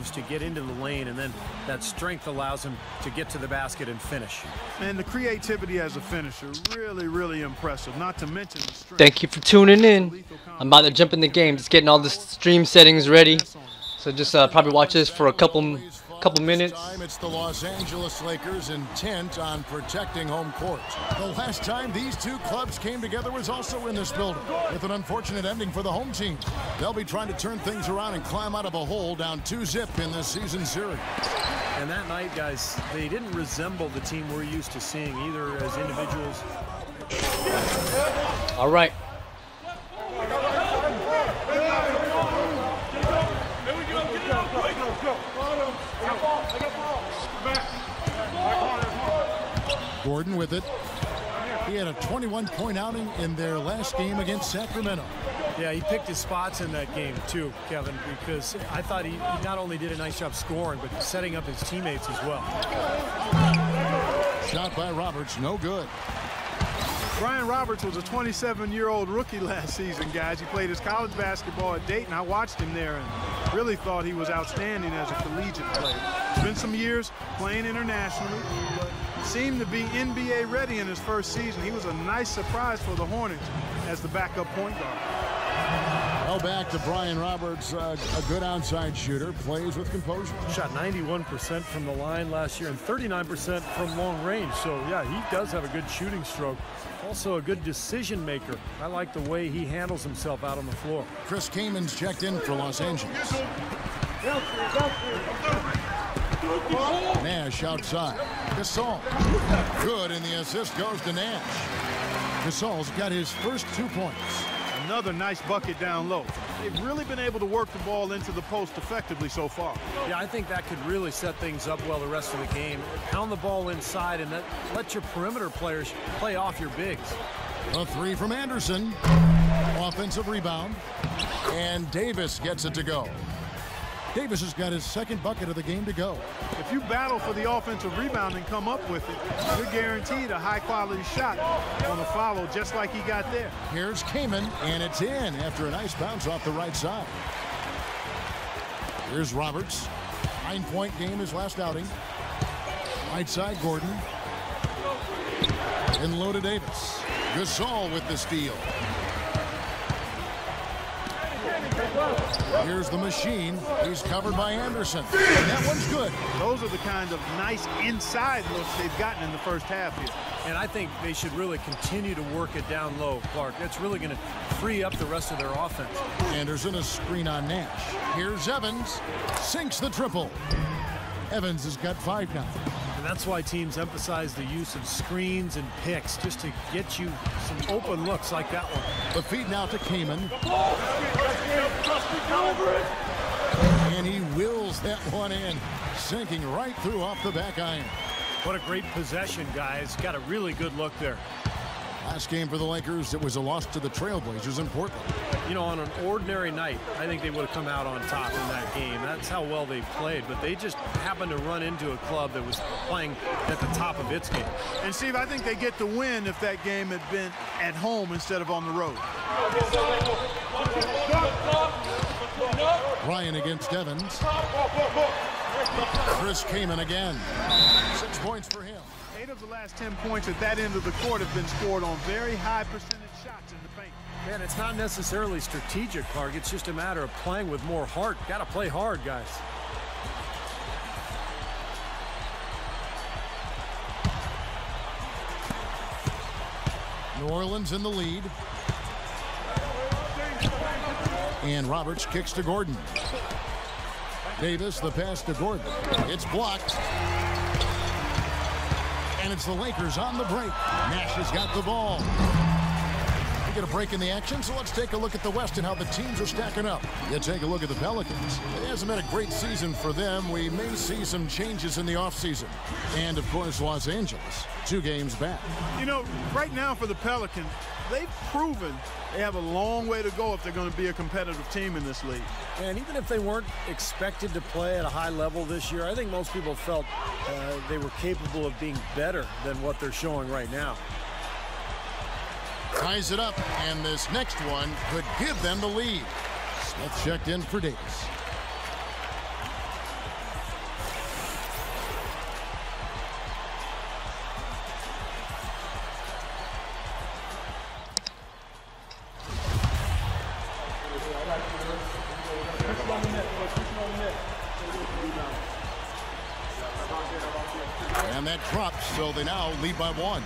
moves to get into the lane, and then that strength allows him to get to the basket and finish. And the creativity as a finisher, really, really impressive. Not to mention the strength. Thank you for tuning in. I'm about to jump in the game, just getting all the stream settings ready. So just probably watch this for a couple minutes. It's the Los Angeles Lakers intent on protecting home court. The last time these two clubs came together was also in this building, with an unfortunate ending for the home team. They'll be trying to turn things around and climb out of a hole down 2-0 in this season series. And that night, guys, they didn't resemble the team we're used to seeing either as individuals. All right. Gordon with it. He had a 21-point outing in their last game against Sacramento. Yeah, he picked his spots in that game too, Kevin, because I thought he not only did a nice job scoring, but setting up his teammates as well. Shot by Roberts, no good. Brian Roberts was a 27-year-old rookie last season, guys. He played his college basketball at Dayton. I watched him there and really thought he was outstanding as a collegiate player. It's been some years playing internationally, but seemed to be NBA ready in his first season. He was a nice surprise for the Hornets as the backup point guard. Well, back to Brian Roberts, a good outside shooter, plays with composure. Shot 91% from the line last year and 39% from long range. So, yeah, he does have a good shooting stroke. Also a good decision maker. I like the way he handles himself out on the floor. Chris Kamen's checked in for Los Angeles. Nash outside. Gasol. Good, and the assist goes to Nash. Gasol's got his first 2 points. Another nice bucket down low. They've really been able to work the ball into the post effectively so far. Yeah, I think that could really set things up well the rest of the game. Pound the ball inside and let your perimeter players play off your bigs. A three from Anderson. Offensive rebound. And Davis gets it to go. Davis has got his second bucket of the game to go. If you battle for the offensive rebound and come up with it, you're guaranteed a high-quality shot on a follow just like he got there. Here's Kaman, and it's in after a nice bounce off the right side. Here's Roberts. 9-point game his last outing. Right side, Gordon. And low to Davis. Gasol with the steal. Here's the machine. He's covered by Anderson. And that one's good. Those are the kind of nice inside looks they've gotten in the first half here. And I think they should really continue to work it down low, Clark. That's really going to free up the rest of their offense. Anderson, a screen on Nash. Here's Evans. Sinks the triple. Evans has got 5 now. And that's why teams emphasize the use of screens and picks, just to get you some open looks like that one. The feed now to Kaman. And he wills that one in, sinking right through off the back iron. What a great possession, guys. Got a really good look there. Last game for the Lakers, it was a loss to the Trailblazers in Portland. You know, on an ordinary night, I think they would have come out on top in that game. That's how well they played, but they just happened to run into a club that was playing at the top of its game. And Steve, I think they get the win if that game had been at home instead of on the road. Ryan against Evans. Chris Kaman again. 6 points for him. 8 of the last 10 points at that end of the court have been scored on very high percentage shots in the paint. Man, it's not necessarily strategic, Clark. It's just a matter of playing with more heart. Got to play hard, guys. New Orleans in the lead. And Roberts kicks to Gordon. Davis, the pass to Gordon. It's blocked. And it's the Lakers on the break. Nash has got the ball. We get a break in the action, so let's take a look at the West and how the teams are stacking up. You take a look at the Pelicans. It hasn't been a great season for them. We may see some changes in the offseason. And, of course, Los Angeles, 2 games back. You know, right now for the Pelicans, they've proven they have a long way to go if they're going to be a competitive team in this league. And even if they weren't expected to play at a high level this year, I think most people felt they were capable of being better than what they're showing right now. Ties it up, and this next one could give them the lead. Smith checked in for Davis. And that drops, so they now lead by 1.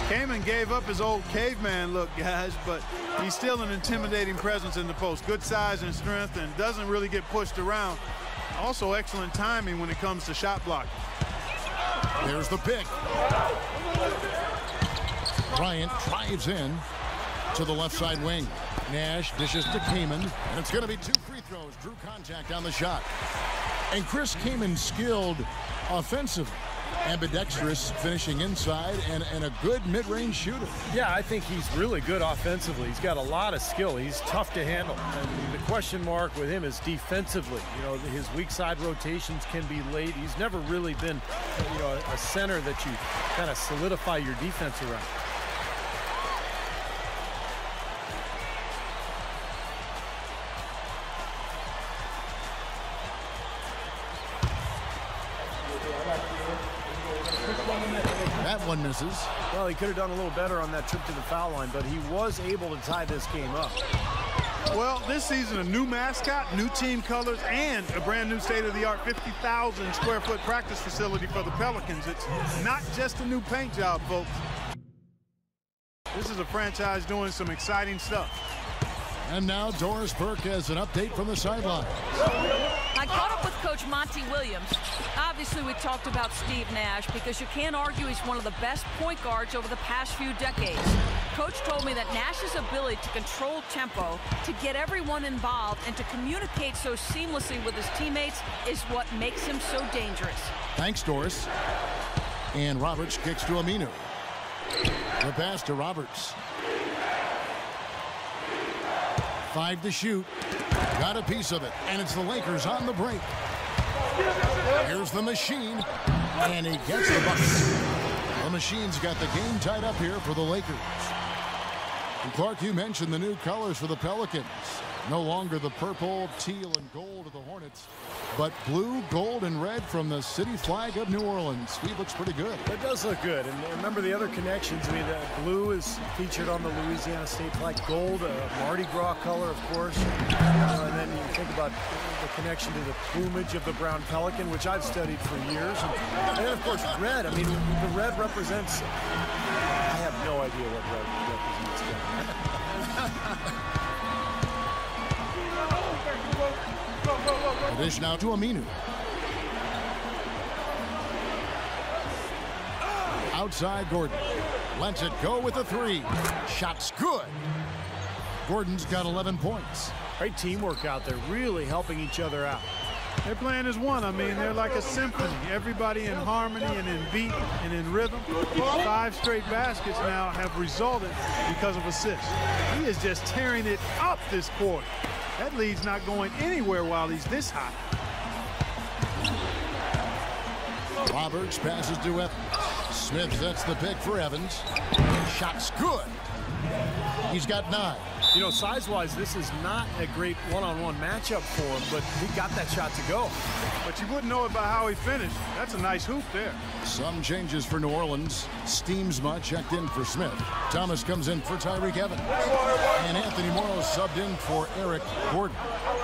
Kaman gave up his old caveman look, guys, but he's still an intimidating presence in the post. Good size and strength, and doesn't really get pushed around. Also excellent timing when it comes to shot blocking. There's the pick. Bryant drives in to the left side wing. Nash dishes to Kaman, and it's going to be 2 free throws. Drew contact on the shot. And Chris Kaman skilled offensively. Ambidextrous, finishing inside, and a good mid-range shooter. Yeah, I think he's really good offensively. He's got a lot of skill. He's tough to handle. And the question mark with him is defensively. You know, his weak side rotations can be late. He's never really been, you know, a center that you kind of solidify your defense around. That one misses. Well, he could have done a little better on that trip to the foul line, but he was able to tie this game up. Well, this season, a new mascot, new team colors, and a brand new state-of-the-art 50,000 square foot practice facility for the Pelicans. It's not just a new paint job, folks. This is a franchise doing some exciting stuff. And now Doris Burke has an update from the sideline. I caught up with Coach Monty Williams. Obviously, we talked about Steve Nash because you can't argue he's one of the best point guards over the past few decades. Coach told me that Nash's ability to control tempo, to get everyone involved, and to communicate so seamlessly with his teammates is what makes him so dangerous. Thanks, Doris. And Roberts kicks to Aminu. The pass to Roberts. 5 to shoot. Got a piece of it, and it's the Lakers on the break. Here's the Machine, and he gets the bucket. The Machine's got the game tied up here for the Lakers. And Clark, you mentioned the new colors for the Pelicans. No longer the purple, teal, and gold of the Hornets, but blue, gold, and red from the city flag of New Orleans. He looks pretty good. It does look good. And remember the other connections. I mean, blue is featured on the Louisiana State flag. Gold, Mardi Gras color, of course. And then you think about the connection to the plumage of the brown pelican, which I've studied for years. And then, of course, red. I mean, the red represents... I have no idea what red represents. The dish now to Aminu. Outside Gordon. Lets it go with a 3. Shot's good. Gordon's got 11 points. Great teamwork out there, really helping each other out. They're playing as one. I mean, they're like a symphony. Everybody in harmony and in beat and in rhythm. 5 straight baskets now have resulted because of assists. He is just tearing it up this quarter. That lead's not going anywhere while he's this hot. Roberts passes to Evans. Smith sets the pick for Evans. Shot's good. He's got 9. You know, size-wise, this is not a great one-on-one matchup for him, but he got that shot to go. But you wouldn't know it by how he finished. That's a nice hoop there. Some changes for New Orleans. Steamsma checked in for Smith. Thomas comes in for Tyreke Evans. And Anthony Morrow subbed in for Eric Gordon.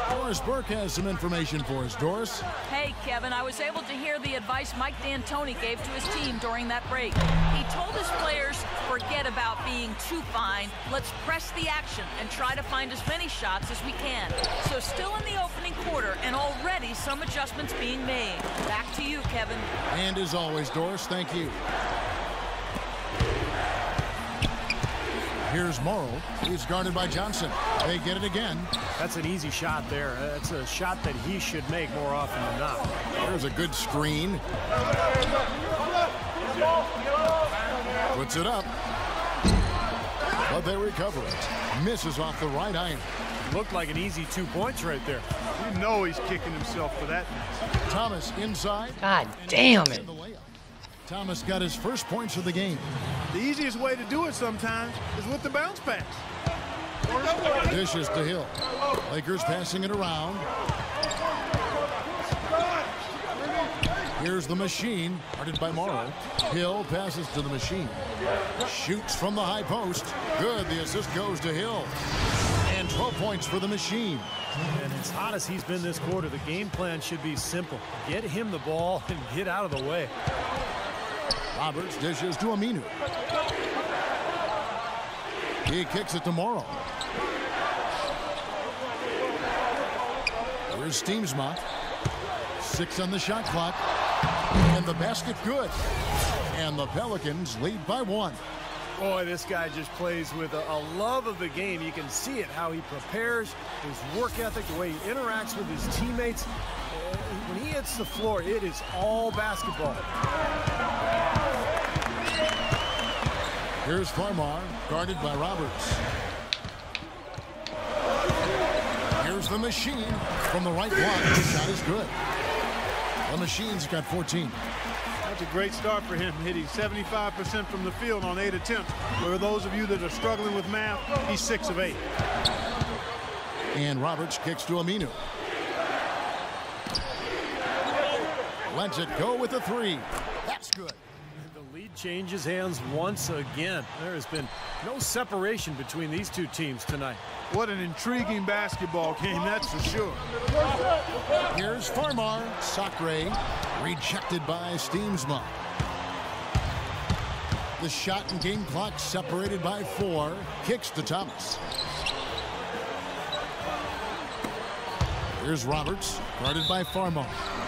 Doris Burke has some information for us. Doris? Hey, Kevin, I was able to hear the advice Mike D'Antoni gave to his team during that break. He told his players, forget about being too fine. Let's press the action and try to find as many shots as we can. So still in the opening quarter, and already some adjustments being made. Back to you, Kevin. And as always, Doris, thank you. Here's Morrow. He's guarded by Johnson. They get it again. That's an easy shot there. That's a shot that he should make more often than not. There's a good screen. Puts it up. But they recover it. Misses off the right iron. Looked like an easy 2 points right there. You know he's kicking himself for that. Thomas inside. God damn it. Thomas got his first points of the game. The easiest way to do it sometimes is with the bounce pass. Dishes to Hill. Lakers passing it around. Here's the Machine, guarded by Morrow. Hill passes to the Machine. Shoots from the high post. Good, the assist goes to Hill. And 12 points for the Machine. And as hot as he's been this quarter, the game plan should be simple. Get him the ball and get out of the way. Roberts dishes to Aminu. He kicks it to Morrow. Here's Steamsma. 6 on the shot clock. And the basket good. And the Pelicans lead by 1. Boy, this guy just plays with a love of the game. You can see it, how he prepares, his work ethic, the way he interacts with his teammates. When he hits the floor, it is all basketball. Here's Farmar, guarded by Roberts. Here's the Machine from the right block. The shot is good. The Machine's got 14. That's a great start for him, hitting 75% from the field on 8 attempts. For those of you that are struggling with math, he's 6 of 8. And Roberts kicks to Aminu. Lets it go with a 3. That's good. The lead changes hands once again. There has been no separation between these two teams tonight. What an intriguing basketball game, that's for sure. Here's Farmar. Sacre rejected by Steamsma. The shot and game clock separated by 4. Kicks to Thomas. Here's Roberts, guarded by Farmar.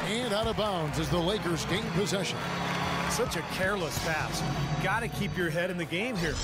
And out of bounds as the Lakers gain possession. Such a careless pass. You got to keep your head in the game here.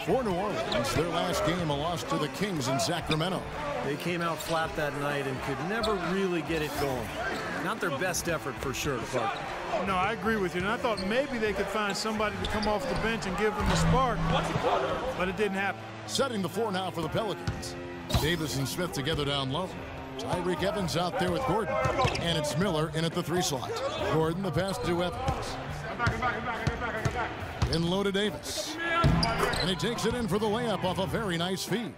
For New Orleans, their last game, a loss to the Kings in Sacramento. They came out flat that night and could never really get it going. Not their best effort for sure, Clark. No, I agree with you. And I thought maybe they could find somebody to come off the bench and give them a spark, but it didn't happen. Setting the floor now for the Pelicans. Davis and Smith together down low. Tyreek Evans out there with Gordon. And it's Miller in at the 3 slot. Gordon the pass to Evans. In low to Davis. And he takes it in for the layup off a very nice feed.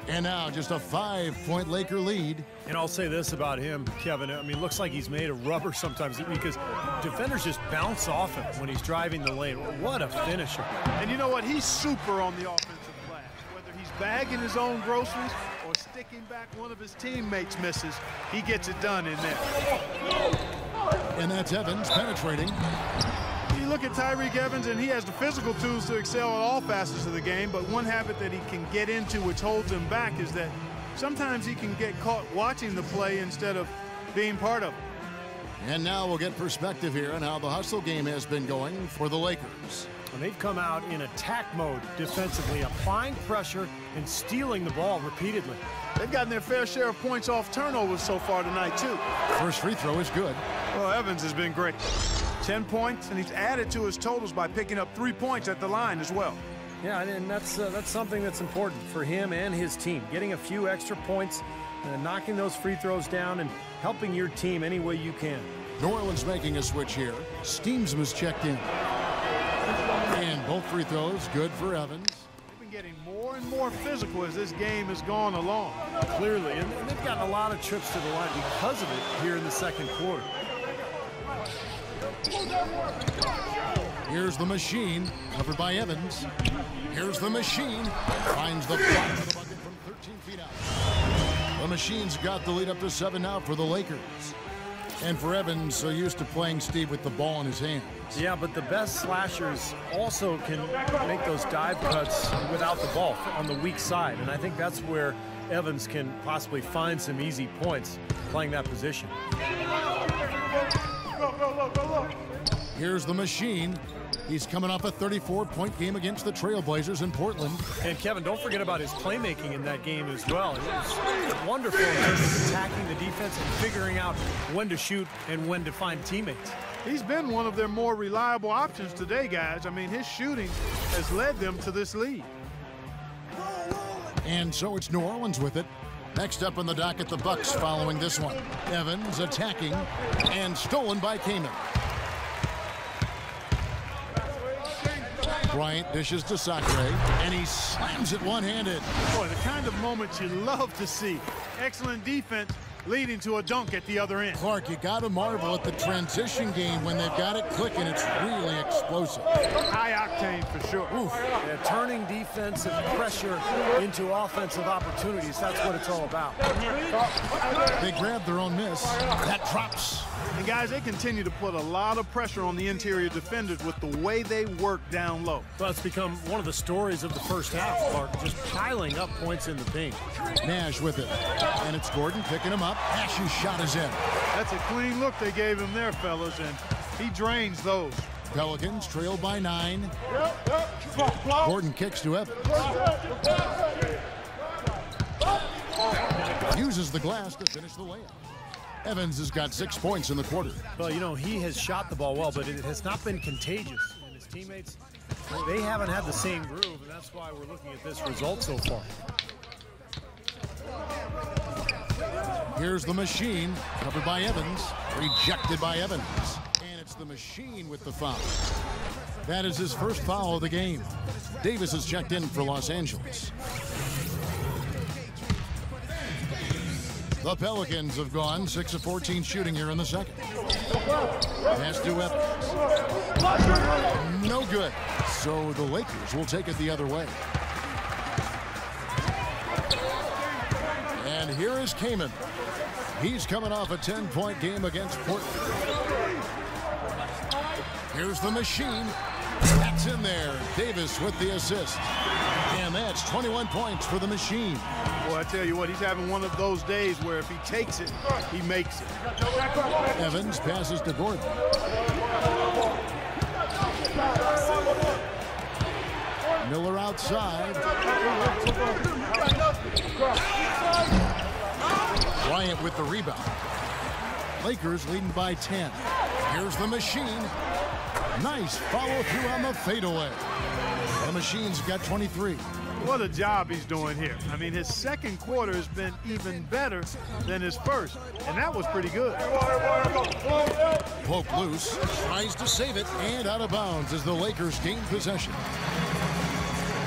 And now just a 5-point Laker lead. And I'll say this about him, Kevin. I mean, looks like he's made of rubber sometimes because defenders just bounce off him when he's driving the lane. What a finisher. And you know what? He's super on the offensive glass. Whether he's bagging his own groceries or sticking back one of his teammates misses, he gets it done in there. And that's Evans penetrating. You look at Tyreek Evans, and he has the physical tools to excel at all facets of the game, but one habit that he can get into which holds him back is that sometimes he can get caught watching the play instead of being part of it. And now we'll get perspective here on how the hustle game has been going for the Lakers. And they've come out in attack mode defensively, applying pressure and stealing the ball repeatedly. They've gotten their fair share of points off turnovers so far tonight, too. First free throw is good. Well, Evans has been great. 10 points, and he's added to his totals by picking up 3 points at the line as well. Yeah, and that's something that's important for him and his team. Getting a few extra points, knocking those free throws down, and helping your team any way you can. New Orleans making a switch here. Steamsma's checked in. And both free throws good for Evans. They've been getting more and more physical as this game has gone along. Clearly, and they've gotten a lot of trips to the line because of it here in the second quarter. Here's the Machine, covered by Evans. Here's the Machine, finds the block of the bucket from 13 feet out. The Machine's got the lead up to 7 now for the Lakers. And for Evans, so used to playing, Steve, with the ball in his hands. Yeah, but the best slashers also can make those dive cuts without the ball on the weak side. And I think that's where Evans can possibly find some easy points playing that position. Here's the Machine. He's coming off a 34-point game against the Trailblazers in Portland. And Kevin, don't forget about his playmaking in that game as well. It was wonderful in terms of attacking the defense and figuring out when to shoot and when to find teammates. He's been one of their more reliable options today, guys. I mean, his shooting has led them to this lead. And so it's New Orleans with it. Next up on the docket, the Bucks following this one. Evans attacking and stolen by Kamen. Bryant dishes to Sacre, and he slams it one-handed. Boy, the kind of moments you love to see. Excellent defense leading to a dunk at the other end. Clark, you got to marvel at the transition game when they've got it clicking. It's really explosive. High octane for sure. Oof. Yeah, turning defensive pressure into offensive opportunities. That's what it's all about. They grab their own miss. That drops. And guys, they continue to put a lot of pressure on the interior defenders with the way they work down low. Well, it's become one of the stories of the first half, Clark, just piling up points in the paint. Nash with it. And it's Gordon picking him up. Nash's shot is in. That's a clean look they gave him there, fellas, and he drains those. Pelicans trail by 9. Gordon kicks to Evans. Uses the glass to finish the layup. Evans has got 6 points in the quarter. Well, you know, he has shot the ball well, but it has not been contagious. And his teammates, they haven't had the same groove, and that's why we're looking at this result so far. Here's the Machine, covered by Evans, rejected by Evans. And it's the Machine with the foul. That is his first foul of the game. Davis has checked in for Los Angeles. The Pelicans have gone 6 of 14 shooting here in the second. Pass to Evans. No good. So the Lakers will take it the other way. And here is Kaman. He's coming off a 10-point game against Portland. Here's the Machine. That's in there. Davis with the assist. And that's 21 points for the Machine. Boy, I tell you what, he's having one of those days where if he takes it, he makes it. Evans passes to Gordon. Miller outside. Bryant with the rebound. Lakers leading by 10. Here's the Machine. Nice follow through on the fadeaway. The Machine's got 23. What a job he's doing here. I mean, his second quarter has been even better than his first, and that was pretty good. Poke loose, tries to save it, and out of bounds as the Lakers gain possession.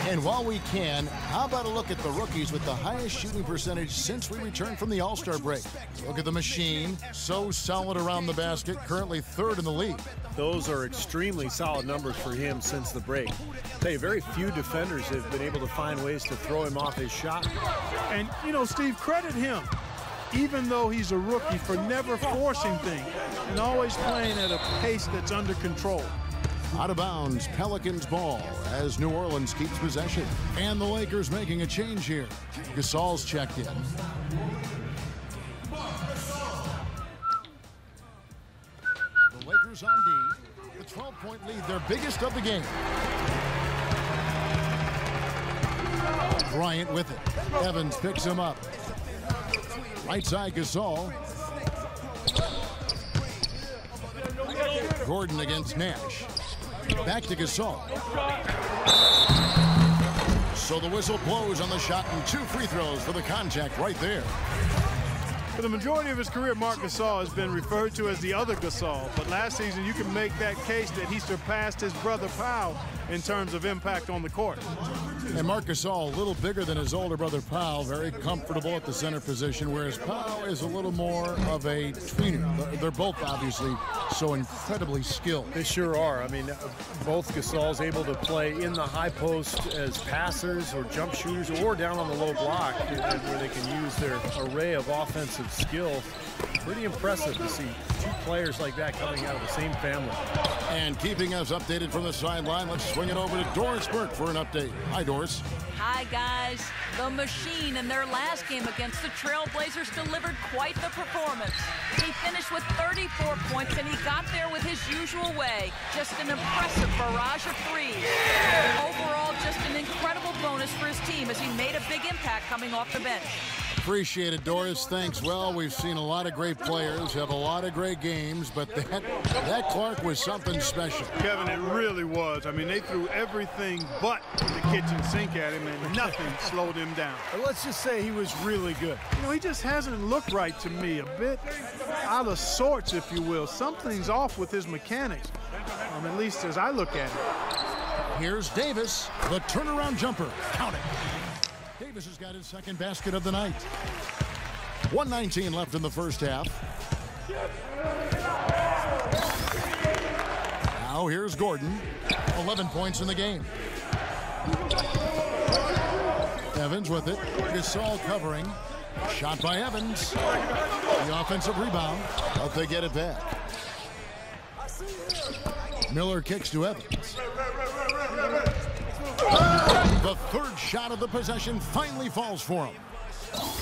And while we can, how about a look at the rookies with the highest shooting percentage since we returned from the All-Star break? Look at the Machine, so solid around the basket, currently 3rd in the league. Those are extremely solid numbers for him since the break. I'll tell you, very few defenders have been able to find ways to throw him off his shot. And, you know, Steve, credit him, even though he's a rookie, for never forcing things and always playing at a pace that's under control. Out of bounds, Pelicans ball as New Orleans keeps possession. And the Lakers making a change here. Gasol's checked in. The Lakers on D. The 12-point lead, their biggest of the game. Bryant with it. Evans picks him up. Right side, Gasol. Gordon against Nash. Back to Gasol. So the whistle blows on the shot and 2 free throws for the contact right there. For the majority of his career, Marc Gasol has been referred to as the other Gasol. But last season, you can make that case that he surpassed his brother Powell in terms of impact on the court. And Marc Gasol, a little bigger than his older brother Powell, very comfortable at the center position, whereas Powell is a little more of a tweener. They're both obviously so incredibly skilled. They sure are. I mean, both Gasol's able to play in the high post as passers or jump shooters or down on the low block where they can use their array of offensive skill. Pretty impressive to see 2 players like that coming out of the same family. And keeping us updated from the sideline, let's swing it over to Doris Burke for an update. Hi, Doris. Hi, guys. The Machine in their last game against the Trailblazers delivered quite the performance. He finished with 34 points, and he got there with his usual way. Just an impressive barrage of threes. Overall, just an incredible bonus for his team as he made a big impact coming off the bench. Appreciate it, Doris. Thanks. Well, we've seen a lot of great players have a lot of great games, but that Clark was something special. Kevin, it really was. I mean, they threw everything but the kitchen sink at him, and nothing slowed him down. Let's just say he was really good. You know, he just hasn't looked right to me. A bit out of sorts, if you will. Something's off with his mechanics, at least as I look at it. Here's Davis, the turnaround jumper. Count it. Davis has got his second basket of the night. 1:19 left in the first half. Now here's Gordon. 11 points in the game. Evans with it. Gasol covering. Shot by Evans. The offensive rebound, but they get it back. Miller kicks to Evans. The third shot of the possession finally falls for him.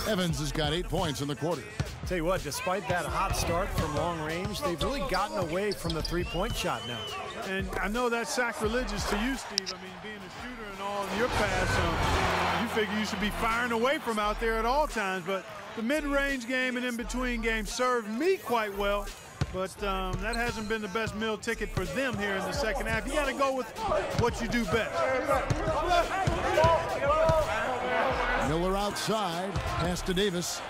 Evans has got 8 points in the quarter. Tell you what, despite that hot start from long range, they've really gotten away from the three-point shot now. And I know that's sacrilegious to you, Steve. I mean, being a shooter and all in your pass, you figure you should be firing away from out there at all times. But the mid-range game and in-between games served me quite well. But that hasn't been the best meal ticket for them here in the second half. You got to go with what you do best. Miller outside. Pass to Davis.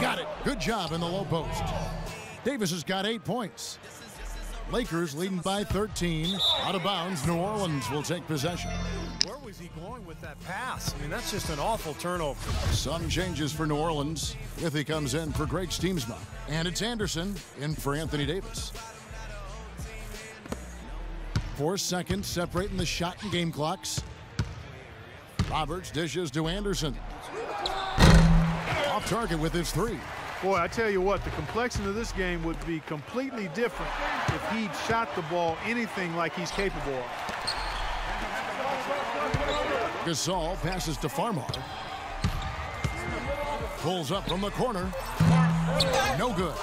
Got it. Good job in the low post. Davis has got 8 points. Lakers leading by 13. Out of bounds. New Orleans will take possession. Where was he going with that pass? I mean, that's just an awful turnover. Some changes for New Orleans. Withy comes in for Greg Steamsma. And it's Anderson in for Anthony Davis. 4 seconds separating the shot and game clocks. Roberts dishes to Anderson. Off target with his 3. Boy, I tell you what, the complexion of this game would be completely different if he'd shot the ball anything like he's capable of. Gasol passes to Farmar. Pulls up from the corner. No good.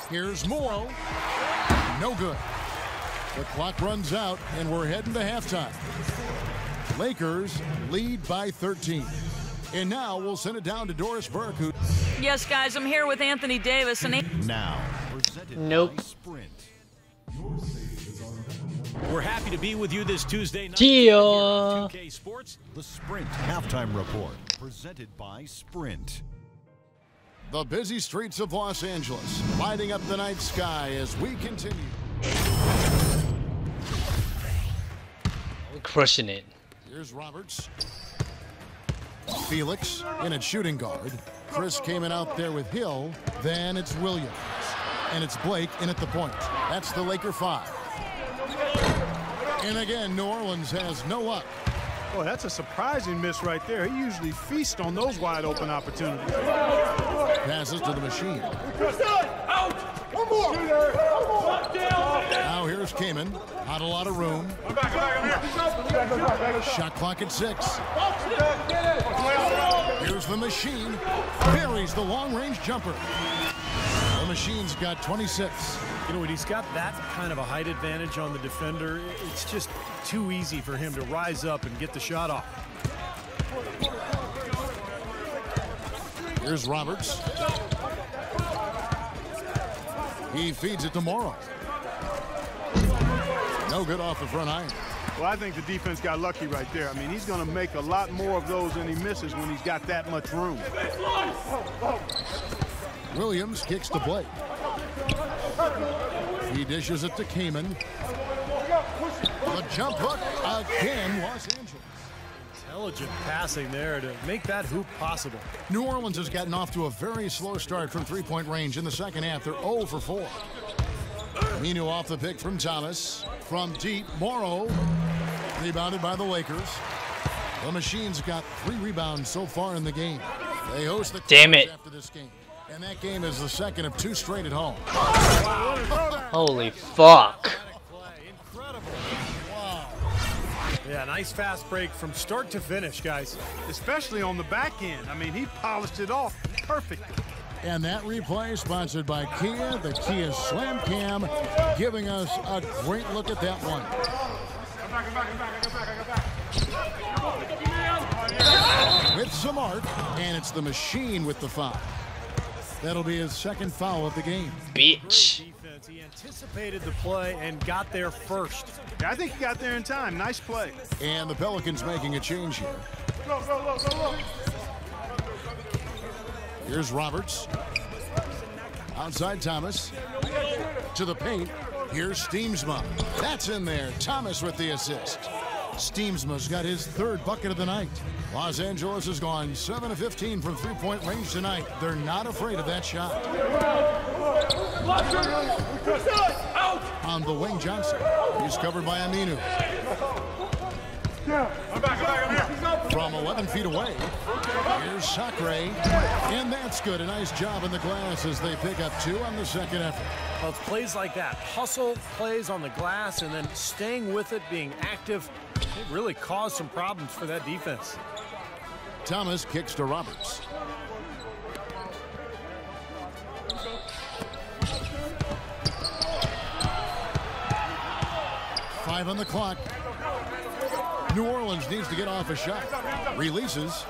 Here's Morrow. No good. The clock runs out, and we're heading to halftime. Lakers lead by 13. And now we'll send it down to Doris Burke, who... Yes, guys, I'm here with Anthony Davis. And Now, presented Nope. by Sprint. We're happy to be with you this Tuesday night. Yeah. 2K Sports, the Sprint Halftime Report, presented by Sprint. The busy streets of Los Angeles, lighting up the night sky as we continue. We're crushing it. Here's Roberts. Felix in at shooting guard. Chris came in out there with Hill. Then it's Williams. And it's Blake in at the point. That's the Laker 5. And again, New Orleans has no luck. Boy, that's a surprising miss right there. He usually feasts on those wide open opportunities. Passes to the machine. Now here's Kaman. Not a lot of room. Shot clock at 6. Here's the machine. Buries the long-range jumper. The machine's got 26. You know, when he's got that kind of a height advantage on the defender, it's just too easy for him to rise up and get the shot off. Here's Roberts. He feeds it to Morrow. No good off the front iron. Well, I think the defense got lucky right there. I mean, he's going to make a lot more of those than he misses when he's got that much room. Williams kicks to Blake. He dishes it to Kaman. The jump hook again, Los Angeles. Intelligent passing there to make that hoop possible. New Orleans has gotten off to a very slow start from three-point range in the second half. They're 0 for 4. Minu off the pick from Thomas. From deep, Morrow. Rebounded by the Lakers. The Machine's got 3 rebounds so far in the game. They host the Damn it. after this game. And that game is the second of 2 straight at home. Holy fuck. Incredible. Wow. Yeah, nice fast break from start to finish, guys. Especially on the back end. I mean, he polished it off perfectly. And that replay sponsored by Kia, the Kia Slam Cam, giving us a great look at that one. With some art, and it's the Machine with the foul. That'll be his second foul of the game. Bitch. Defense. He anticipated the play and got there first. Yeah, I think he got there in time. Nice play. And the Pelicans making a change here. Here's Roberts. Outside Thomas. To the paint. Here's Steamsma. That's in there. Thomas with the assist. Steamsma's got his third bucket of the night. Los Angeles has gone 7 of 15 from three-point range tonight. They're not afraid of that shot. On the wing, Johnson. He's covered by Aminu. From 11 feet away, here's Sacre. And that's good. A nice job in the glass as they pick up 2 on the second effort. Well, it's plays like that. Hustle plays on the glass and then staying with it, being active. It really caused some problems for that defense. Thomas kicks to Roberts. Five on the clock. New Orleans needs to get off a shot. Releases.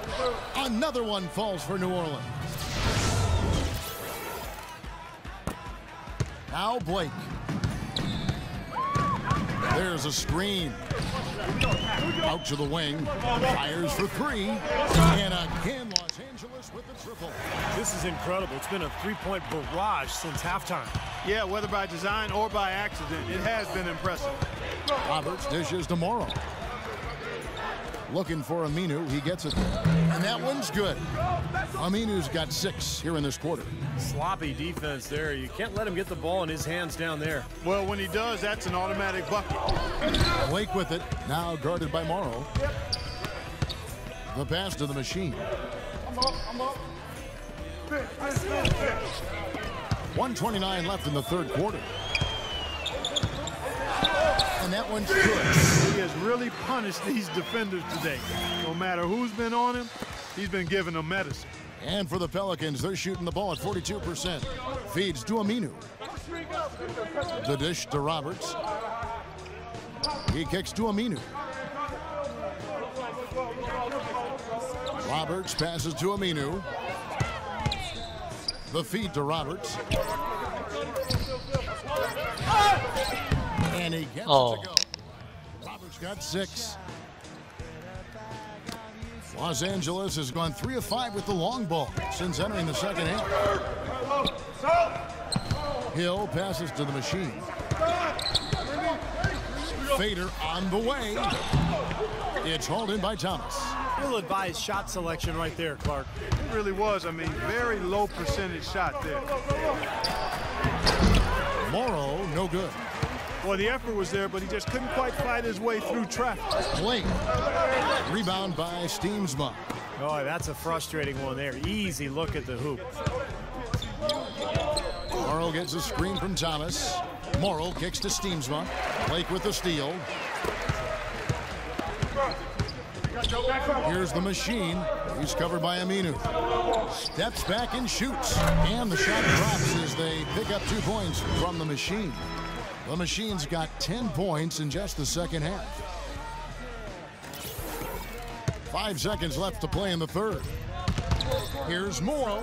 Another one falls for New Orleans. Now Blake. There's a screen. Out to the wing. Fires for 3. And again, Los Angeles with the triple. This is incredible. It's been a three-point barrage since halftime. Yeah, whether by design or by accident, it has been impressive. Roberts dishes to Morrow. Looking for Aminu. He gets it there. And that one's good. Aminu's got 6 here in this quarter. Sloppy defense there. You can't let him get the ball in his hands down there. Well, when he does, that's an automatic bucket. Blake with it. Now guarded by Morrow. The pass to the machine. 1:29 left in the third quarter. And that one's good. He has really punished these defenders today. No matter who's been on him, he's been giving them medicine. And for the Pelicans, they're shooting the ball at 42%. Feeds to Aminu. The dish to Roberts. He kicks to Aminu. Roberts passes to Aminu. The feed to Roberts. And he gets it to go. Roberts got 6. Los Angeles has gone 3 of 5 with the long ball since entering the second half. Hill passes to the machine. Fader on the way. It's hauled in by Thomas. Ill-advised shot selection right there, Clark. It really was. I mean, very low percentage shot there. Morrow, no good. Well, the effort was there, but he just couldn't quite fight his way through traffic. Blake. Rebound by Steamsma. Oh, that's a frustrating one there. Easy look at the hoop. Morrow gets a screen from Thomas. Morrow kicks to Steamsma. Blake with the steal. Here's the machine. He's covered by Aminu. Steps back and shoots. And the shot drops as they pick up 2 points from the machine. The machine's got 10 points in just the second half. 5 seconds left to play in the third. Here's Morrow.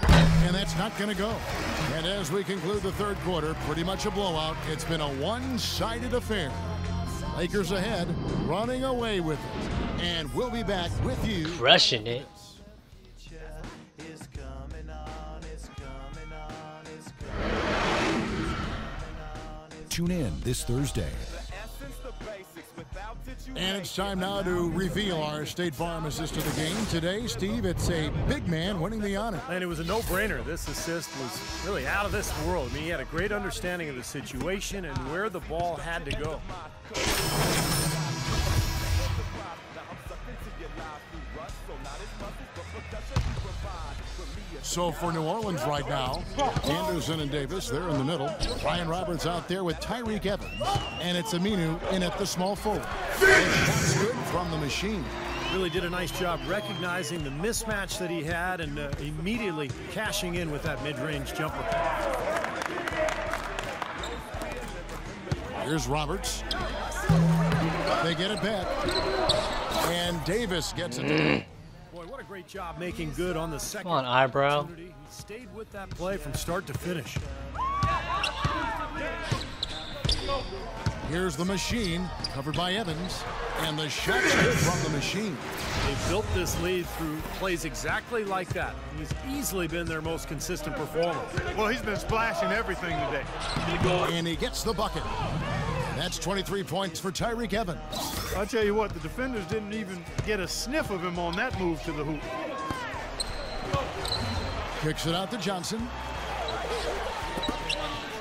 And that's not going to go. And as we conclude the third quarter, pretty much a blowout. It's been a one-sided affair. Lakers ahead, running away with it. And we'll be back with you. Crushing it. Tune in this Thursday. And it's time now to reveal our State Farm assist of the game. Today, Steve, it's a big man winning the honor. And it was a no-brainer. This assist was really out of this world. I mean, he had a great understanding of the situation and where the ball had to go. So for New Orleans right now, Anderson and Davis, they're in the middle. Brian Roberts out there with Tyreek Evans. And it's Aminu in at the small forward. That's good from the machine. Really did a nice job recognizing the mismatch that he had and immediately cashing in with that mid-range jumper. Here's Roberts. They get it back. And Davis gets it. Boy, what a great job making good on the second. Come on, eyebrow. He stayed with that play from start to finish. Here's the machine. Covered by Evans. And the shot from the machine. They built this lead through plays exactly like that. He's easily been their most consistent performer. Well, he's been splashing everything today. And he gets the bucket. That's 23 points for Tyreek Evans. I'll tell you what, the defenders didn't even get a sniff of him on that move to the hoop. Kicks it out to Johnson.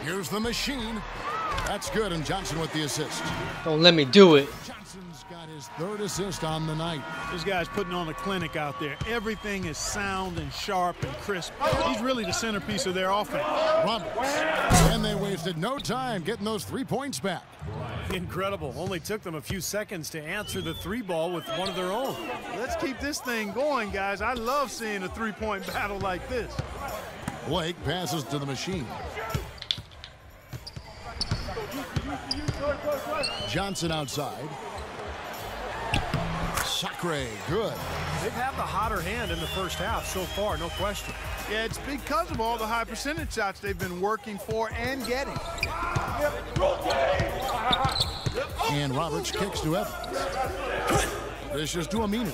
Here's the machine. That's good, and Johnson with the assist. Don't let me do it. Johnson's got his third assist on the night. This guy's putting on a clinic out there. Everything is sound and sharp and crisp. He's really the centerpiece of their offense. Roberts. And they wasted no time getting those 3 points back. Incredible. Only took them a few seconds to answer the three ball with one of their own. Let's keep this thing going, guys. I love seeing a three-point battle like this. Blake passes to the machine. Johnson outside. Sacre, good. They've had the hotter hand in the first half so far, no question. Yeah, it's because of all the high percentage shots they've been working for and getting. And Roberts kicks to Evans. This is to Aminu.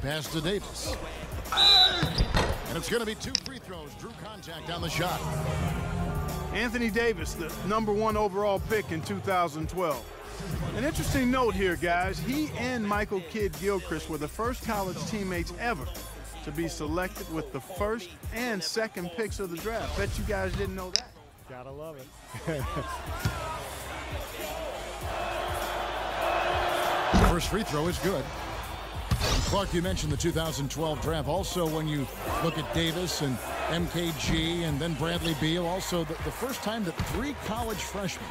Pass to Davis. And it's going to be 2 free throws. Drew contact on the shot. Anthony Davis, the #1 overall pick in 2012. An interesting note here, guys. He and Michael Kidd-Gilchrist were the first college teammates ever to be selected with the first and second picks of the draft. Bet you guys didn't know that. Gotta love it. First free throw is good. Clark, you mentioned the 2012 draft. Also, when you look at Davis and MKG and then Bradley Beal, also the first time that 3 college freshmen,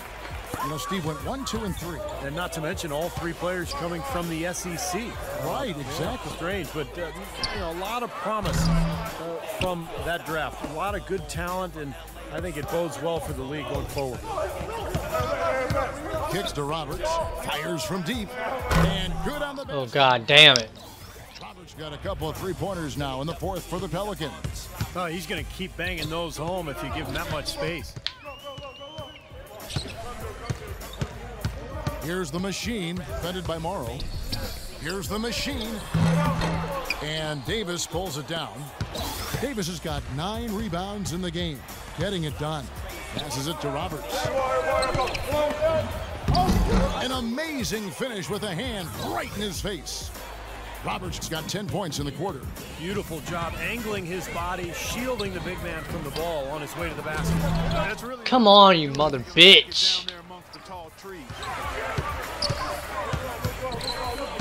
Steve, went 1, 2, and 3. And not to mention all 3 players coming from the SEC. Right, exactly. Strange, but a lot of promise from that draft. A lot of good talent, and I think it bodes well for the league going forward. Kicks to Roberts, fires from deep, and good on the bench. Oh, God damn it. Roberts got a couple of 3-pointers now in the fourth for the Pelicans. Oh, he's going to keep banging those home if you give him that much space. Here's the machine, defended by Morrow. Here's the machine. And Davis pulls it down. Davis has got 9 rebounds in the game, getting it done. Passes it to Roberts. An amazing finish with a hand right in his face. Roberts has got 10 points in the quarter. Beautiful job angling his body, shielding the big man from the ball on his way to the basket. That's really Come on, you mother bitch. down there amongst the tall trees.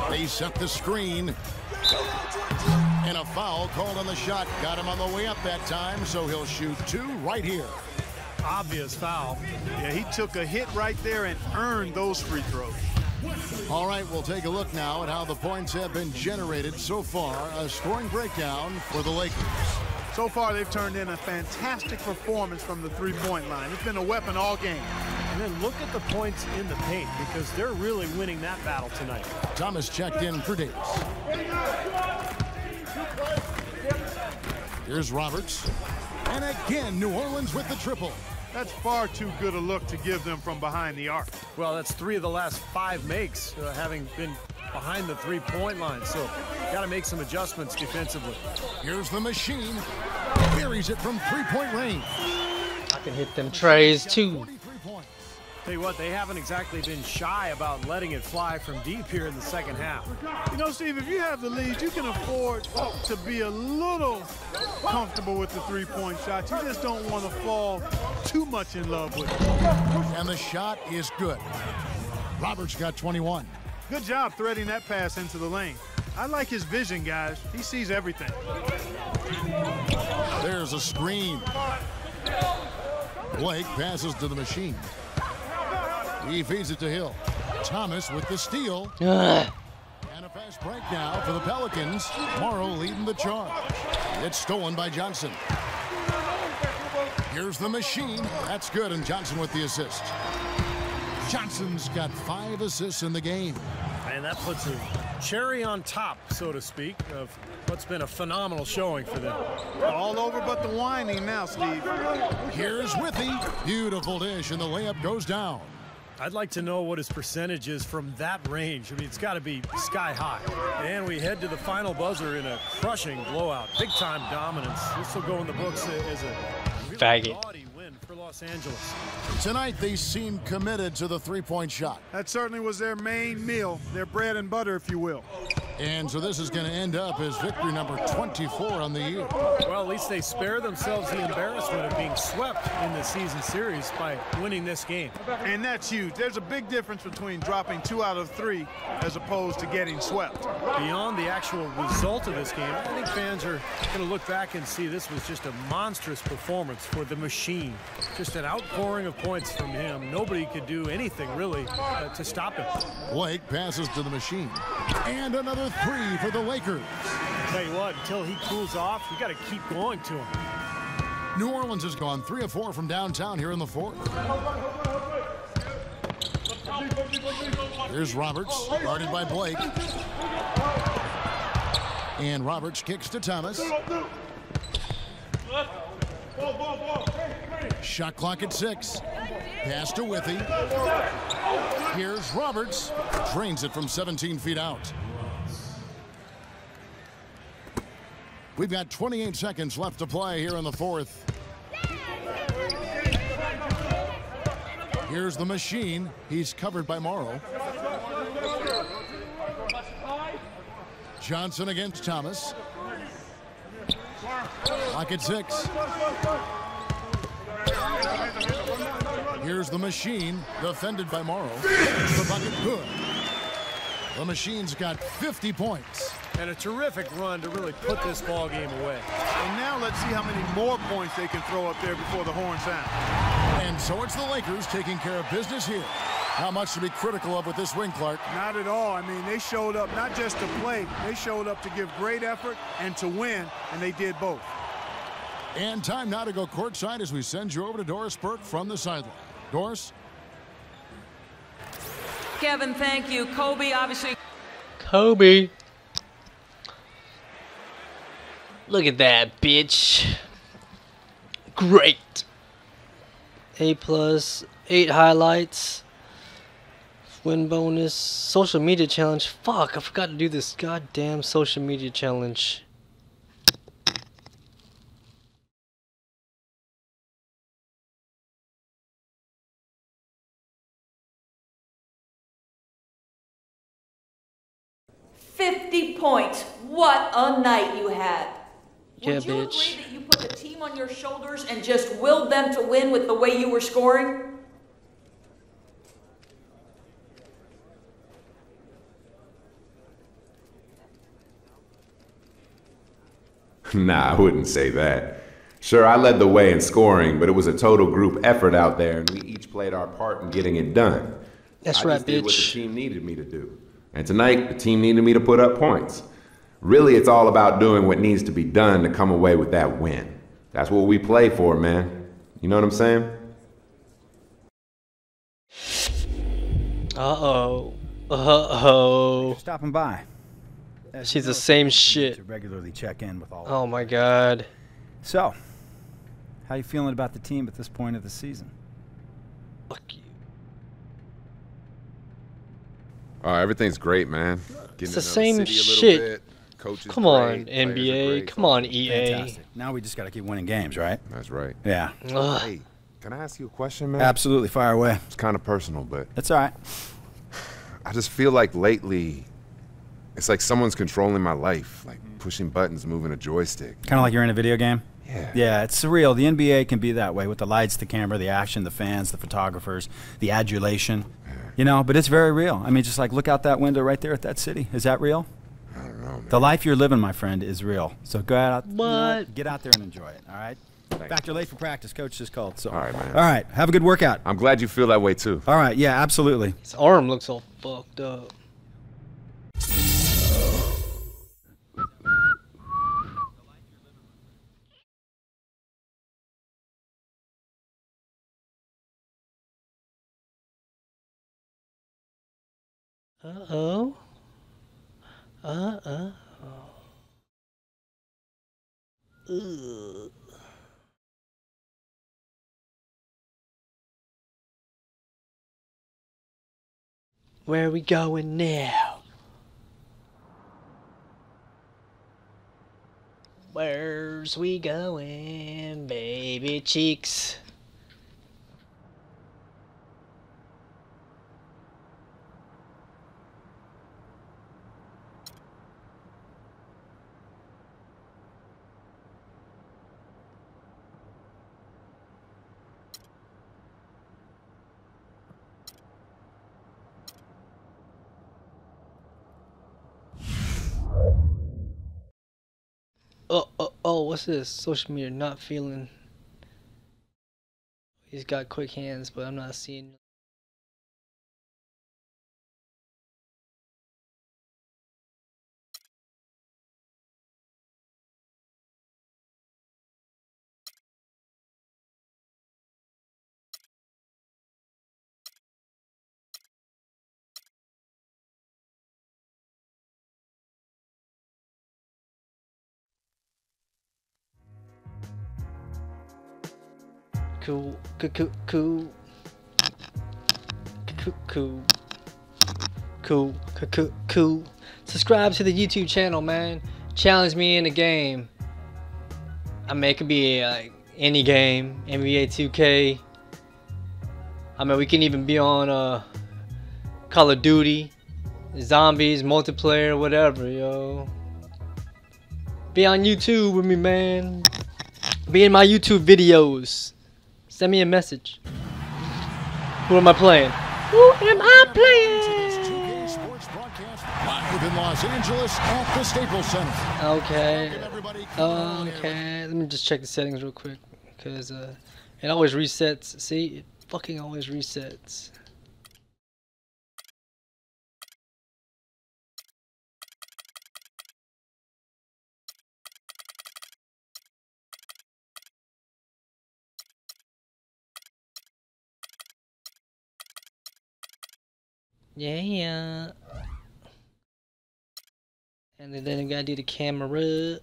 They set the screen. And a foul called on the shot. Got him on the way up that time, so he'll shoot 2 right here. Obvious foul. Yeah, he took a hit right there and earned those free throws. All right, we'll take a look now at how the points have been generated so far. A scoring breakdown for the Lakers. So far, they've turned in a fantastic performance from the three-point line. It's been a weapon all game. And then look at the points in the paint, because they're really winning that battle tonight. Thomas checked in for Davis. Here's Roberts. And again, New Orleans with the triple. That's far too good a look to give them from behind the arc. Well, that's 3 of the last 5 makes, having been behind the three-point line. So, got to make some adjustments defensively. Here's the machine. Buries it from 3-point range. I can hit them trays too. 43 points. Tell you what, they haven't exactly been shy about letting it fly from deep here in the second half. You know, Steve, if you have the lead, you can afford to be a little comfortable with the three-point shot. You just don't want to fall too much in love with it. And the shot is good. Roberts got 21. Good job threading that pass into the lane. I like his vision, guys. He sees everything. There's a screen. Blake passes to the machine. He feeds it to Hill. Thomas with the steal. Ugh. And a fast break now for the Pelicans. Morrow leading the charge. It's stolen by Johnson. Here's the machine. That's good, and Johnson with the assist. Johnson's got 5 assists in the game. And that puts a cherry on top, so to speak, of what's been a phenomenal showing for them. All over but the whining now, Steve. Here's Withy. Beautiful dish, and the layup goes down. I'd like to know what his percentage is from that range. I mean, it's got to be sky high. And we head to the final buzzer in a crushing blowout. Big-time dominance. This will go in the books as a really faggot gaudy win for Los Angeles. Tonight, they seem committed to the three-point shot. That certainly was their main meal, their bread and butter, if you will. And so this is going to end up as victory number 24 on the year. Well, at least they spare themselves the embarrassment of being swept in the season series by winning this game. And that's huge. There's a big difference between dropping 2 out of 3 as opposed to getting swept. Beyond the actual result of this game, I think fans are going to look back and see this was just a monstrous performance for the machine. Just an outpouring of points from him. Nobody could do anything really to stop him. Blake passes to the machine. And another 3 for the Lakers. Tell you what, until he cools off, you got to keep going to him. New Orleans has gone 3 of 4 from downtown here in the fourth. Here's Roberts, guarded by Blake. And Roberts kicks to Thomas. Shot clock at 6. Pass to Withy. Here's Roberts. Drains it from 17 feet out. We've got 28 seconds left to play here in the fourth. Here's the machine. He's covered by Morrow. Johnson against Thomas. Clock at 6. Here's the machine, defended by Morrow. The bucket good. The machine's got 50 points. And a terrific run to really put this ball game away. And now let's see how many more points they can throw up there before the horn sound. And so it's the Lakers taking care of business here. Not much to be critical of with this win, Clark. Not at all. I mean, they showed up not just to play, they showed up to give great effort and to win, and they did both. And time now to go courtside as we send you over to Doris Burke from the sideline. Doris? Kevin, thank you. Kobe, obviously. Kobe. Look at that, bitch. Great. A+, 8 highlights. Win bonus. Social media challenge. Fuck, I forgot to do this goddamn social media challenge. $50 points. What a night you had. Yeah, Would you bitch. agree that you put the team on your shoulders and just willed them to win with the way you were scoring? Nah, I wouldn't say that. Sure, I led the way in scoring, but it was a total group effort out there, and we each played our part in getting it done. That's I right, just did what the bitch. team needed me to do. And tonight, the team needed me to put up points. Really, it's all about doing what needs to be done to come away with that win. That's what we play for, man. You know what I'm saying? Uh-oh. Uh-oh. Stopping by. As She's you the know, same we shit. To regularly check in with all. Oh my god. So, how you feeling about the team at this point of the season? Fuck you. Oh, everything's great, man. It's the same shit. Come on, NBA. Come on, EA. Fantastic. Now we just got to keep winning games, right? That's right. Yeah. Ugh. Hey, can I ask you a question, man? Absolutely. Fire away. It's kind of personal, but That's all right. I just feel like lately, it's like someone's controlling my life, like pushing buttons, moving a joystick. Kind of like you're in a video game. Yeah. Yeah, it's surreal. The NBA can be that way with the lights, the camera, the action, the fans, the photographers, the adulation. You know, but it's very real. I mean, just like look out that window right there at that city. Is that real? I don't know, man. The life you're living, my friend, is real. So go out, you know What? what? Get out there and enjoy it. All right. In fact, you're late for practice. Coach just called. So. All right, man. All right. Have a good workout. I'm glad you feel that way, too. All right. Yeah, absolutely. His arm looks all fucked up. Uh-oh. Uh-oh. Ugh. Where are we going now? Where's we going, baby cheeks? Oh, what's this? Social media not feeling. He's got quick hands, but I'm not seeing. Cool. Subscribe to the YouTube channel, man. Challenge me in a game. I mean, it could be like any game, NBA 2K. I mean, we can even be on Call of Duty, zombies, multiplayer, whatever, yo. Be on YouTube with me, man. Be in my YouTube videos. Send me a message. Who am I playing? Who am I playing? Live in Los Angeles at the Staples Center. Okay. Okay. Let me just check the settings real quick, because it always resets. See, it fucking always resets. Yeah. And then I gotta do the camera.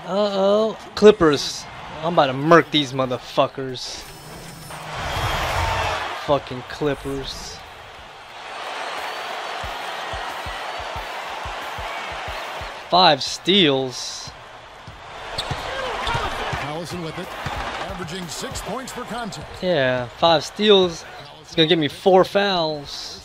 Uh-oh. Clippers. I'm about to murk these motherfuckers. Fucking Clippers. Five steals. With it, averaging 6 points per contest. Yeah, 5 steals. It's gonna give me 4 fouls.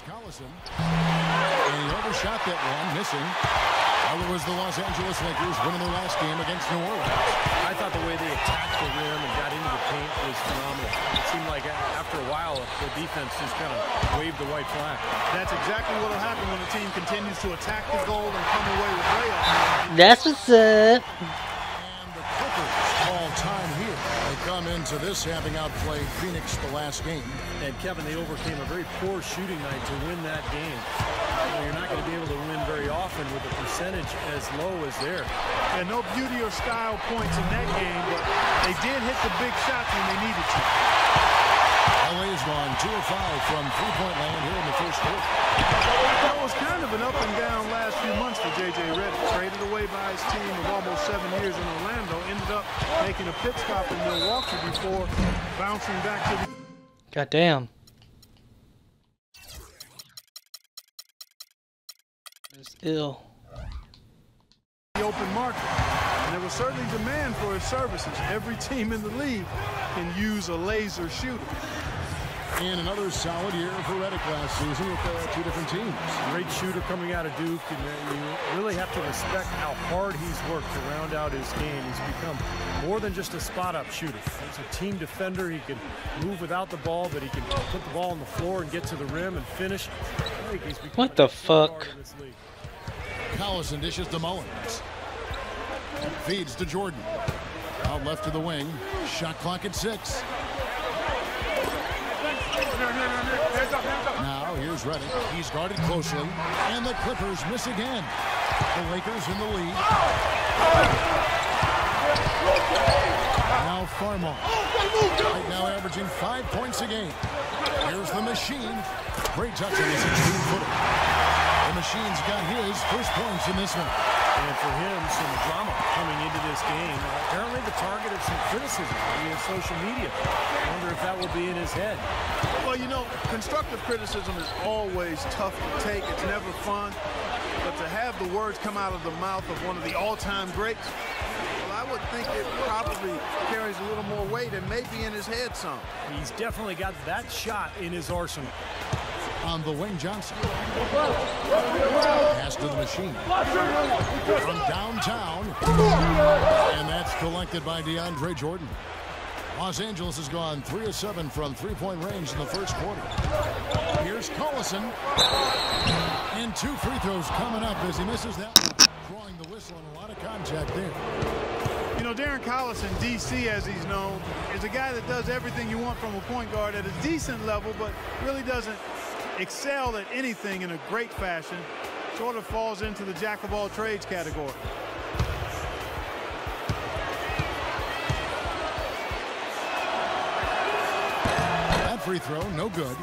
And he overshot that one, missing. Well, it was the Los Angeles Lakers winning their last game against New Orleans. I thought the way they attacked the rim and got into the paint was phenomenal. It seemed like after a while, the defense just kind of waved the white flag. That's exactly what will happen when the team continues to attack the goal and come away with layups. That's what's up. All-time here. They come into this having outplayed Phoenix the last game. And Kevin, they overcame a very poor shooting night to win that game. You're not going to be able to win very often with a percentage as low as theirs. Yeah, no beauty or style points in that game, but they did hit the big shots when they needed to. LA's gone 2 of 5 from three-point land here in the first quarter. That was kind of an up and down last few months for J.J. Redick. Traded away by his team of almost 7 years in Orlando. Ended up making a pit stop in Milwaukee before bouncing back to the... Goddamn. It's ill. The open market. And there was certainly demand for his services. Every team in the league can use a laser shooter. And another solid year for Redick last season with 2 different teams. Great shooter coming out of Duke, and you really have to respect how hard he's worked to round out his game. He's become more than just a spot-up shooter. He's a team defender. He can move without the ball, but he can put the ball on the floor and get to the rim and finish. What the fuck? Collison dishes to Mullins. Feeds to Jordan. Out left to the wing. Shot clock at 6. Now here's Redick. He's guarded closely. And the Clippers miss again. The Lakers in the lead. Now Farmar. Right now averaging 5 points a game. Here's the Machine. Great touch on the 16-footer. The Machine's got his first points in this one. And for him, some drama coming into this game. Apparently certainly the target of some criticism via social media. I wonder if that will be in his head. Well, you know, constructive criticism is always tough to take. It's never fun. But to have the words come out of the mouth of one of the all-time greats, well, I would think it probably carries a little more weight and maybe in his head some. He's definitely got that shot in his arsenal. On the wing, Johnson. Pass to the machine. From downtown. And that's collected by DeAndre Jordan. Los Angeles has gone 3 of 7 from three-point range in the first quarter. Here's Collison. And 2 free throws coming up as he misses that one. Drawing the whistle and a lot of contact there. You know, Darren Collison, DC as he's known, is a guy that does everything you want from a point guard at a decent level, but really doesn't excel at anything in a great fashion. Sort of falls into the jack-of-all-trades category. That free throw, no good.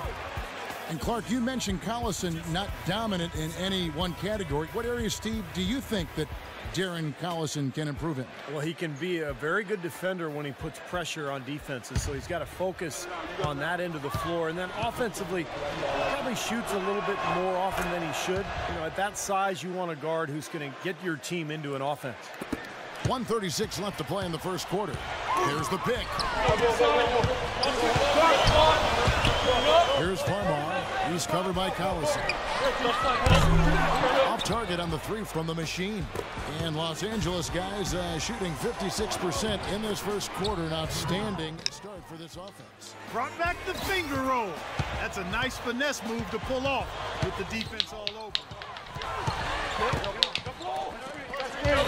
And Clark, you mentioned Collison not dominant in any one category. What areas, Steve, do you think that Darren Collison can improve in? Well, he can be a very good defender when he puts pressure on defenses, so he's got to focus on that end of the floor. And then offensively, probably shoots a little bit more often than he should. You know, at that size, you want a guard who's going to get your team into an offense. 1:36 left to play in the first quarter. Here's the pick. Here's Farmar. He's covered by Collison. Off target on the 3 from the machine. And Los Angeles guys shooting 56% in this first quarter. An outstanding start for this offense. Brought back the finger roll. That's a nice finesse move to pull off with the defense all over.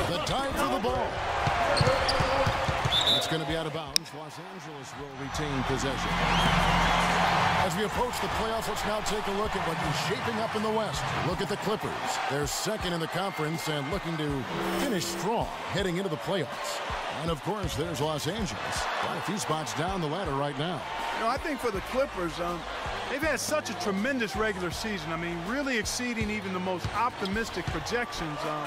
The time for the ball. It's going to be out of bounds. Los Angeles will retain possession. As we approach the playoffs, let's now take a look at what is shaping up in the West. Look at the Clippers. They're second in the conference and looking to finish strong heading into the playoffs. And, of course, there's Los Angeles. Got a few spots down the ladder right now. You know, I think for the Clippers, they've had such a tremendous regular season. I mean, really exceeding even the most optimistic projections. A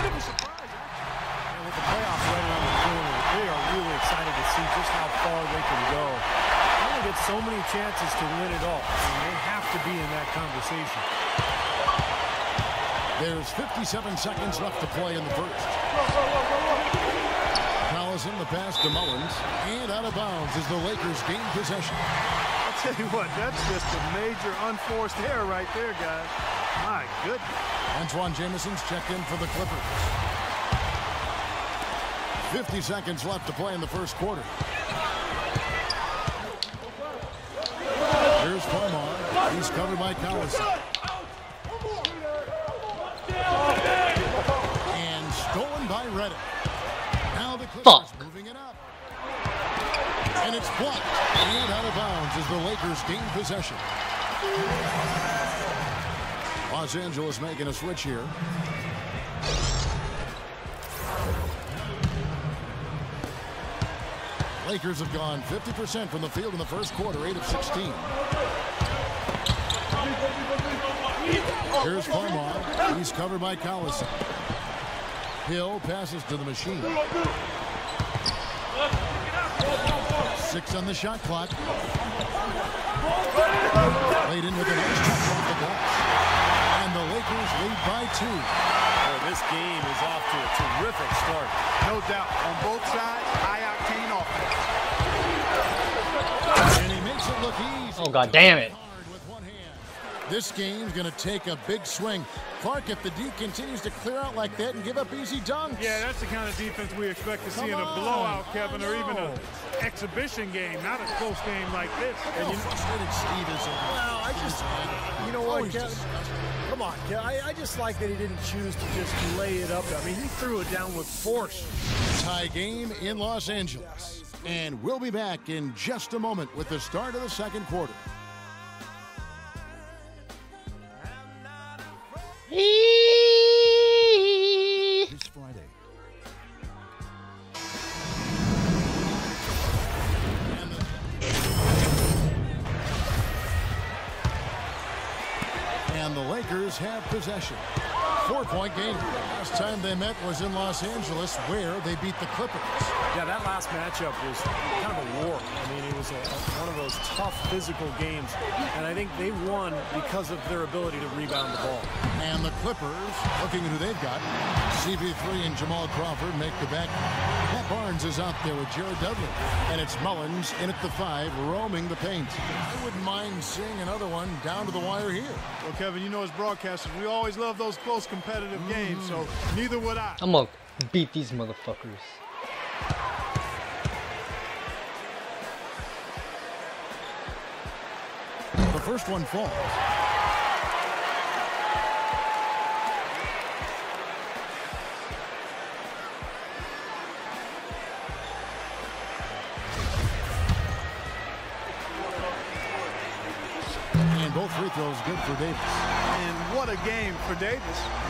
bit of a surprise, actually. And with the playoffs right around the corner, they are really excited to see just how far they can go. They only get so many chances to win it all, and they have to be in that conversation. There's 57 seconds left to play in the first. Collison, the pass to Mullins, and out of bounds as the Lakers gain possession. I'll tell you what, that's just a major unforced error right there, guys. My goodness. Antoine Jameson's checked in for the Clippers. 50 seconds left to play in the first quarter. Here's Farmar. He's covered by Collison. And stolen by Reddick. Now the Clippers moving it up. And it's blocked. And out of bounds as the Lakers gain possession. Los Angeles making a switch here. Lakers have gone 50% from the field in the first quarter, 8 of 16. Here's Farmar. He's covered by Collison. Hill passes to the machine. 6 on the shot clock. Laid in with a nice shot off the glass. And the Lakers lead by 2. Oh, this game is off to a terrific start. No doubt. On both sides, high-octane offense. And he makes it look easy. Oh, God damn it. This game's going to take a big swing. Clark, if the D continues to clear out like that and give up easy dunks. Yeah, that's the kind of defense we expect to see in a blowout, Kevin, or even an exhibition game, not a close game like this. And you know, frustrated Steve is over. Well, I just, you know what, Kevin? Come on, Kevin. I just like that he didn't choose to just lay it up. I mean, he threw it down with force. Tie game in Los Angeles. And we'll be back in just a moment with the start of the second quarter. This Friday. And the Lakers have possession. 4-point game. Last time they met was in Los Angeles, where they beat the Clippers. Yeah, that last matchup was kind of a war. I mean, it was one of those tough physical games, and I think they won because of their ability to rebound the ball. And the Clippers, looking at who they've got, CP3 and Jamal Crawford make the back. Matt Barnes is out there with Jared Dudley, and it's Mullins in at the 5, roaming the paint. I wouldn't mind seeing another one down to the wire here. Well, Kevin, you know as broadcasters, we always love those close competitive games, so neither would I. I'm gonna beat these motherfuckers. The first one falls. And both free throws good for Davis. And what a game for Davis.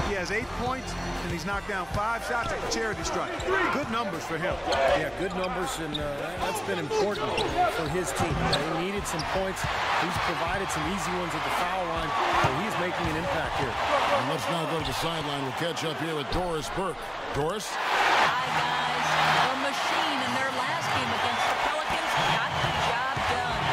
He has 8 points, and he's knocked down 5 shots at the charity stripe. Good numbers for him. Yeah, good numbers, and that's been important for his team. They needed some points. He's provided some easy ones at the foul line, so he's making an impact here. And let's now go to the sideline. We'll catch up here with Doris Burke. Doris? Hi, guys. The machine in their last game against the Pelicans got the job done.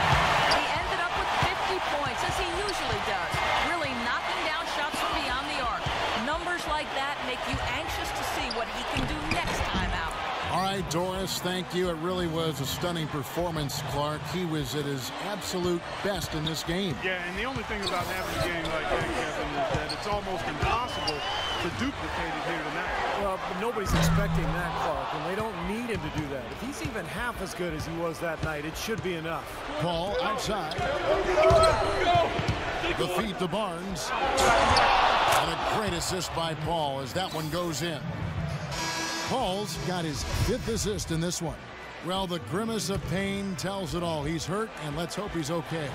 He ended up with 50 points, as he usually does, really knocking down shots from beyond the arc. Numbers like that make you anxious to see what he can do next time out. All right, Doris, thank you. It really was a stunning performance, Clark. He was at his absolute best in this game. Yeah, and the only thing about having a game like that, Kevin, is that it's almost impossible to duplicate it here tonight. Well, but nobody's expecting that, Clark, and they don't need him to do that. If he's even half as good as he was that night, it should be enough. Paul outside. The feed to Barnes. And a great assist by Paul as that one goes in. Paul's got his 5th assist in this one. Well, the grimace of pain tells it all. He's hurt, and let's hope he's okay.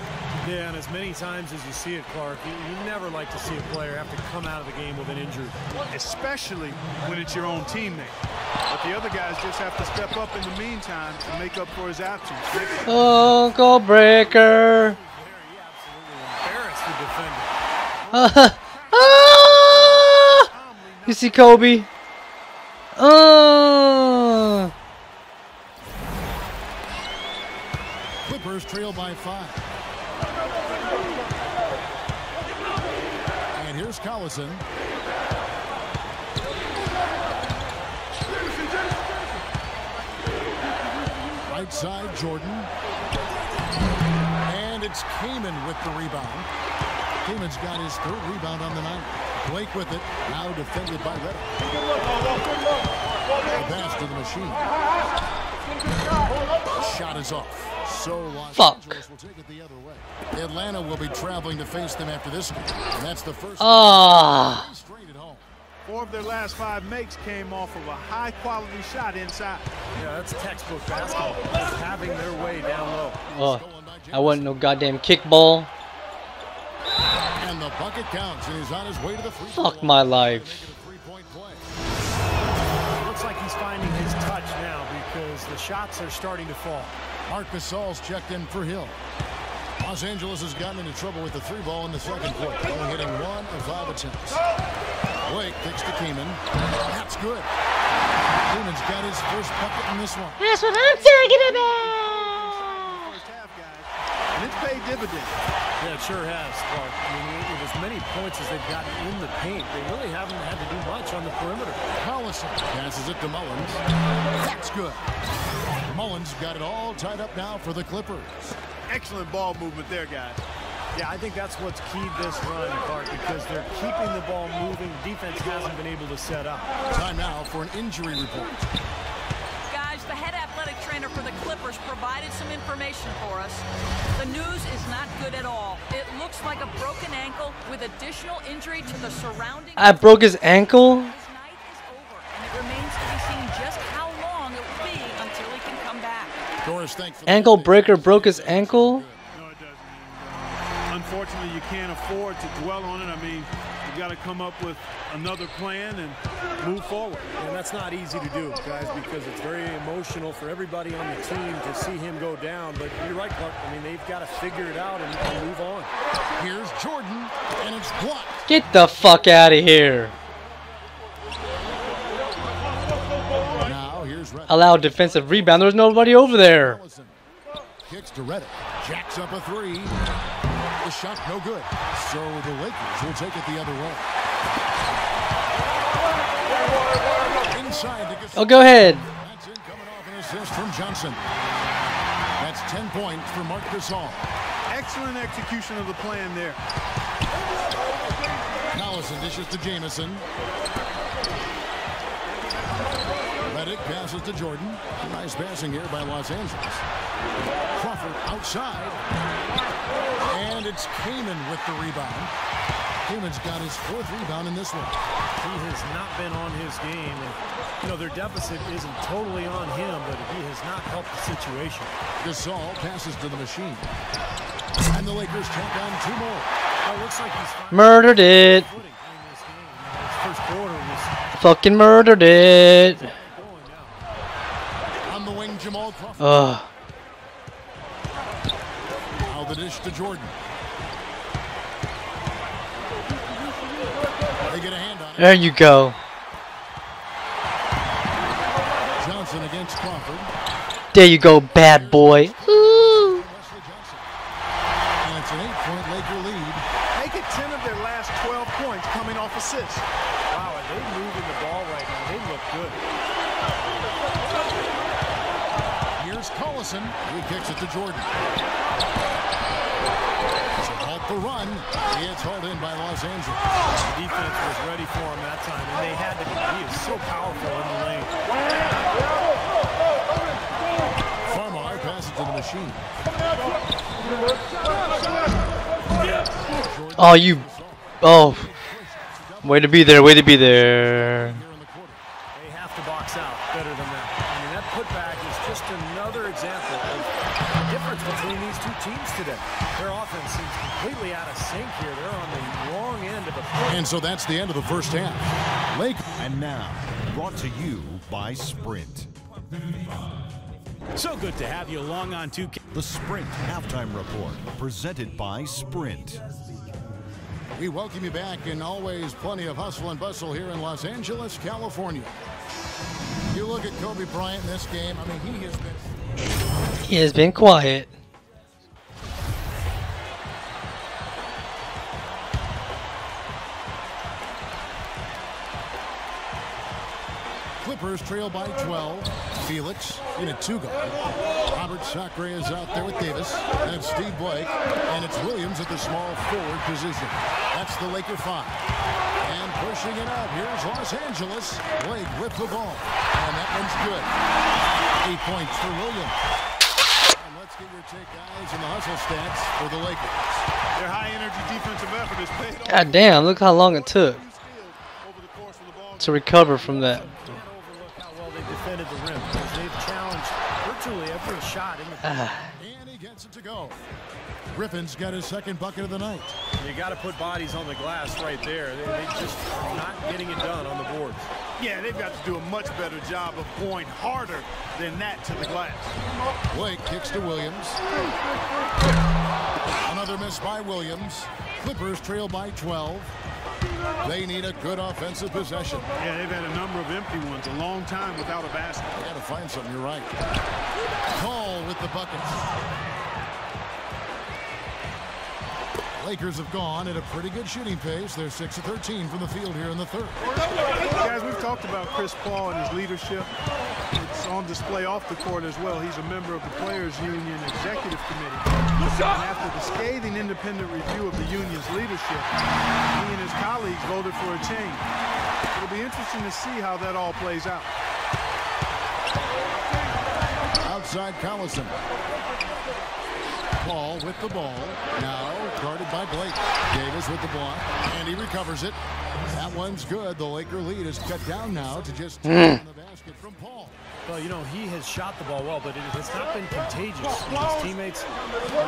Yeah, and as many times as you see it, Clark, you never like to see a player have to come out of the game with an injury. Especially when it's your own teammate. But the other guys just have to step up in the meantime to make up for his absence. Uncle Breaker. He absolutely embarrassed the defender. You see Kobe? Clippers trail by 5. And here's Collison. Right side, Jordan. And it's Kaman with the rebound. Kaman's got his 3rd rebound on the night. Blake with it, now defended by Reddick. The pass to the machine. Shot is off. So Los Angeles will take it the other way. Atlanta will be traveling to face them after this game. And that's the first straight at home. 4 of their last 5 makes came off of a high-quality shot inside. Yeah, that's textbook basketball. Just having their way down low. Oh, I wasn't no goddamn kickball. And the bucket counts, and he's on his way to the free throw line. Fuck my life. Looks like he's finding his touch now because the shots are starting to fall. Marc Gasol's checked in for Hill. Los Angeles has gotten into trouble with the 3-ball in the second quarter, only hitting 1 of 5 attempts. Blake kicks to Kaman. That's good. Kaman's got his first bucket in this one. That's what I'm talking about. And it's paid dividends. Yeah, it sure has, Clark. I mean, with as many points as they've gotten in the paint, they really haven't had to do much on the perimeter. Collison passes it to Mullins. That's good. Mullins got it all tied up now for the Clippers. Excellent ball movement there, guys. Yeah, I think that's what's keyed this run, Clark, because they're keeping the ball moving. Defense hasn't been able to set up. Time now for an injury report. Guys, the head athletic trainer for the Clippers provided some information for us. The news is not good at all. It looks like a broken ankle with additional injury to the surrounding... I broke his ankle? His night is over, and it remains to be seen just how long it will be until he can come back. Doris, thanks for Ankle breaker broke his ankle? No, it doesn't. Unfortunately, you can't afford to dwell on it. I mean, you got to come up with another plan and move forward. And that's not easy to do, guys, because it's very emotional for everybody on the team to see him go down. But you're right, Clark. I mean, they've got to figure it out and move on. Here's Jordan, and it's blocked. Get the fuck out of here. Lakers ready. Allow defensive rebound. There's nobody over there. Kicks to Reddick. Jacks up a three. The shot no good. So the Lakers will take it the other way. Inside Oh, go ahead. That's in coming off an assist from Johnson. That's 10 points for Marc Gasol. Excellent execution of the plan there. Collison dishes to Jamison. Reddick passes to Jordan. Nice passing here by Los Angeles. Crawford outside. And it's Kaman with the rebound. Kaman's got his 4th rebound in this one. He has not been on his game. And, you know, their deficit isn't totally on him, but he has not helped the situation. Gasol passes to the machine. And the Lakers tack on 2 more. Well, it looks like he's Murdered it. footing in this game. His first quarter was Fucking murdered it. going now. On the wing, Jamal Crawford. Ugh. Now the dish to Jordan. They get a hand on it. There you go. Johnson against Crawford. There you go, bad boy. Ooh. Wesley Johnson. And it's an 8-point Laker lead. Make it 10 of their last 12 points coming off assists. Wow, and they're moving the ball right now. They look good. Here's Collison. He kicks it to Jordan. To halt the run. It's hauled in by Los Angeles. The defense was ready for him that time, and they had to be. He is so powerful in the lane. Farmar passes to the machine. Oh, you. Oh. Way to be there. Way to be there. They have to box out better than that. I mean, that putback is just another example of the difference between these two teams today. Their offense seems completely out of sync here. They're on the wrong end of a And so that's the end of the first half. Lake. And now, brought to you by Sprint. So good to have you along on 2K. The Sprint Halftime Report, presented by Sprint. We welcome you back, and always plenty of hustle and bustle here in Los Angeles, California. You look at Kobe Bryant in this game, I mean, He has been quiet. Clippers trail by 12. Felix in a 2-guard. Robert Sacre is out there with Davis. And Steve Blake. And it's Williams at the small forward position. That's the Laker 5. And pushing it out. Here's Los Angeles. Blake with the ball. And that one's good. 8 points for Williams. And let's get your take, guys, on the hustle stats for the Lakers. Their high-energy defensive effort is paid off. God damn, look how long it took Over the course of the ball. to recover from that. Can't overlook how well they defended the rim, because they've challenged virtually every shot in the And he gets it to go. Griffin's got his 2nd bucket of the night. You got to put bodies on the glass right there. They just are not getting it done on the boards. Yeah, they've got to do a much better job of going harder than that to the glass. Blake kicks to Williams. Another miss by Williams. Clippers trail by 12. They need a good offensive possession. Yeah, they've had a number of empty ones, a long time without a basket. Got to find something, you're right. Call with the buckets. Lakers have gone at a pretty good shooting pace. They're 6 of 13 from the field here in the 3rd. Guys, we've talked about Chris Paul and his leadership. It's on display off the court as well. He's a member of the Players Union Executive Committee. And after the scathing independent review of the union's leadership, he and his colleagues voted for a change. It'll be interesting to see how that all plays out. Outside Collison. Paul with the ball. Now guarded by Blake. Davis with the block. And he recovers it. That one's good. The Laker lead is cut down now to just 2 on the basket from Paul. Well, you know, he has shot the ball well, but it has not been contagious. His teammates,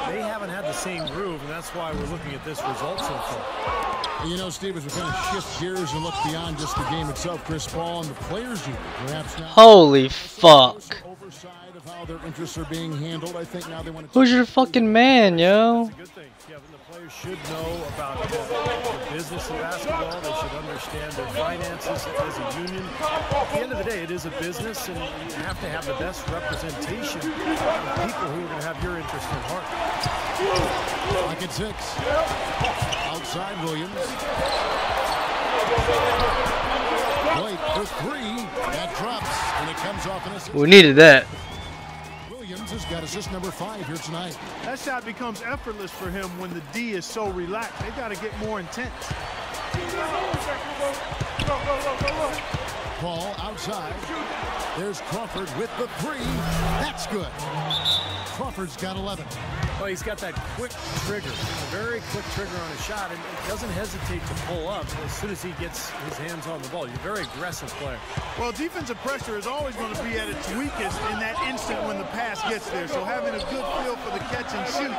they haven't had the same groove, and that's why we're looking at this result so far. You know, Steve, as we kind of shift gears and look beyond just the game itself, Chris Paul and the Players Union, perhaps now. Holy fuck. Oversight of how their interests are being handled. I think now they want to. Who's your fucking man, yo? Good thing. Yeah, in the Players should know about the business of basketball. They should understand their finances as a union. At the end of the day, it is a business, and you have to have the best representation of people who are going to have your interest at heart. Clock at 6. Outside Williams. Blake for 3. That drops, and it comes off an assist. We needed that. Williams has got assist number 5 here tonight. That shot becomes effortless for him when the D is so relaxed. They got to get more intense. Paul outside. There's Crawford with the 3. That's good. Crawford's got 11. Well, he's got that quick trigger, a very quick trigger on a shot, and doesn't hesitate to pull up as soon as he gets his hands on the ball. He's a very aggressive player. Well, defensive pressure is always going to be at its weakest in that instant when the pass gets there. So having a good feel for the catch and shoot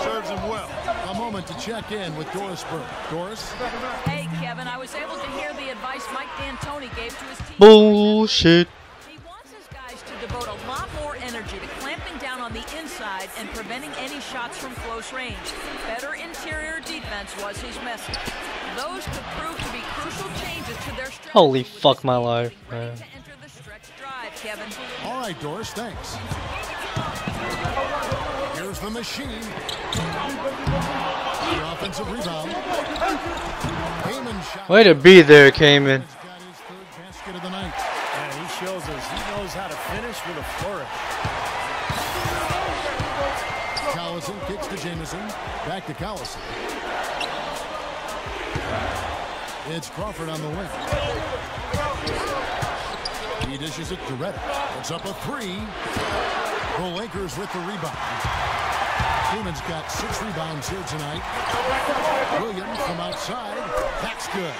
serves him well. A moment to check in with Doris Burke. Doris? Hey, Kevin, I was able to hear the advice Mike D'Antoni gave to his team. Bullshit. He wants his guys to devote a lot more energy to clamping down on the inside and preventing any shots from close range. Better interior defense was his message. Those could prove to be crucial changes to their strategy. Holy fuck my life, man. To enter the stretch drive, Kevin. All right, Doris, thanks. Here's the machine. The offensive rebound. Heyman shot. Way to be there, Cayman. He's got his 3rd basket of the night. And he shows us he knows how to finish with a flourish. Collison kicks to Jamison. Back to Collison. It's Crawford on the wing. He dishes it to Reddick. It's up a 3. The Lakers with the rebound. Freeman's got 6 rebounds here tonight. Williams from outside. That's good.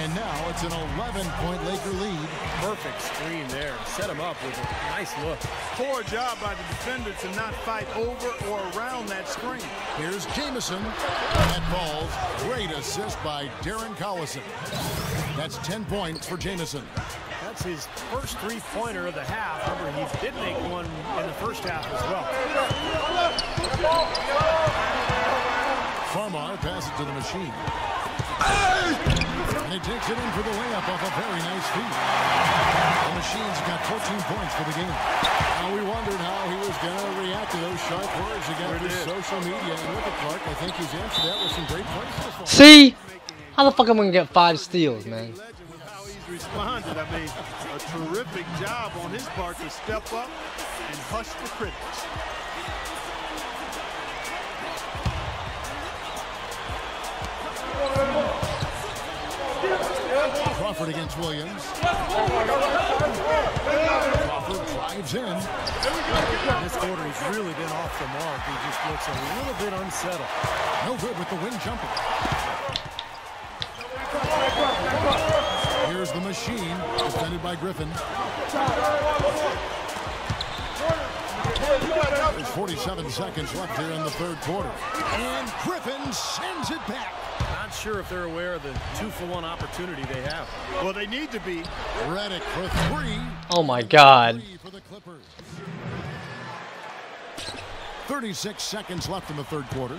And now it's an 11-point Laker lead. Perfect screen there. Set him up with a nice look. Poor job by the defender to not fight over or around that screen. Here's Jamison. That falls. Great assist by Darren Collison. That's 10 points for Jamison. That's his first 3-pointer of the half. Remember, he did make one in the first half as well. Farmar passes it to the machine. And he takes it in for the layup off a very nice feed. The machine's got 14 points for the game. Now we wondered how he was going to react to those sharp words against social media. And look at Clark. I think he's answered that with some great plays so far. See? How the fuck am I gonna get 5 steals, man? How he's responded. I mean, a terrific job on his part to step up and hush the critics. Crawford against Williams. Crawford drives in. This quarter, he's really been off the mark. He just looks a little bit unsettled. No good with the wing jumper. Here's the machine, defended by Griffin. There's 47 seconds left here in the 3rd quarter. And Griffin sends it back. Not sure if they're aware of the 2-for-1 opportunity they have. Well, they need to be. Reddick for 3. Oh my god. For the Clippers. 36 seconds left in the 3rd quarter.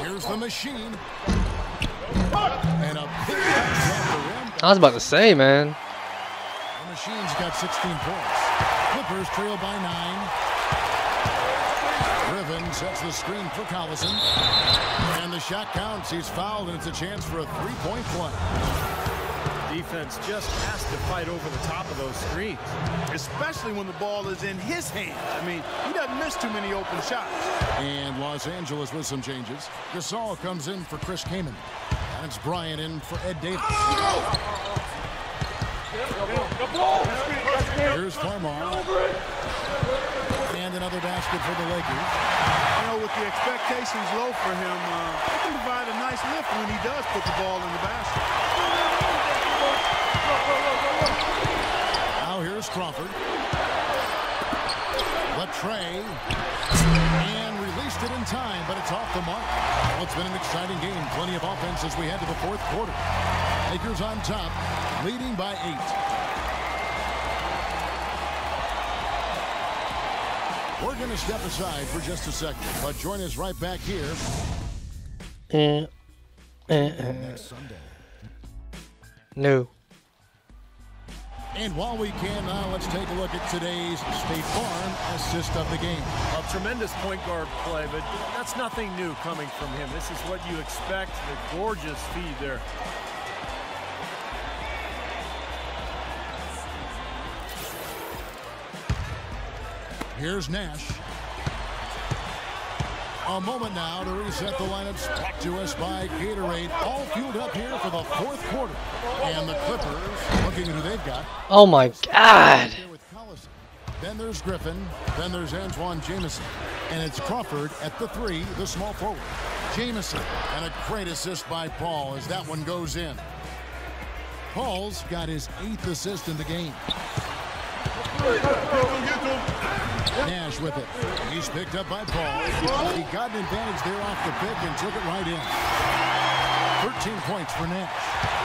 Here's the machine. And a big I was about to say, man. The machine's got 16 points. Clippers trail by 9. Griffin sets the screen for Collison. And the shot counts. He's fouled, and it's a chance for a 3-point play. Defense just has to fight over the top of those screens. Especially when the ball is in his hands. I mean, he doesn't miss too many open shots. And Los Angeles with some changes. Gasol comes in for Chris Kaman. And it's Bryant in for Ed Davis. Here's Farmar. And another basket for the Lakers. You know, with the expectations low for him, he can provide a nice lift when he does put the ball in the basket. Now here's Crawford. Latrey. And released it in time, but it's off the mark. Well, it's been an exciting game. Plenty of offense as we head to the 4th quarter. Lakers on top, leading by 8. We're going to step aside for just a second, but join us right back here next Sunday. No. And while we can now, let's take a look at today's State Farm assist of the game. A tremendous point guard play, but that's nothing new coming from him. This is what you expect. The gorgeous feed there. Here's Nash. A moment now to reset the lineups. Back to us by Gatorade. All fueled up here for the fourth quarter. And the Clippers, looking at who they've got. Oh my God. Then there's Griffin. Then there's Antoine Jamison. And it's Crawford at the 3, the small forward. Jamison. And a great assist by Paul as that one goes in. Paul's got his 8th assist in the game. Nash with it. He's picked up by Paul. He got an advantage there off the pick and took it right in. 13 points for Nash.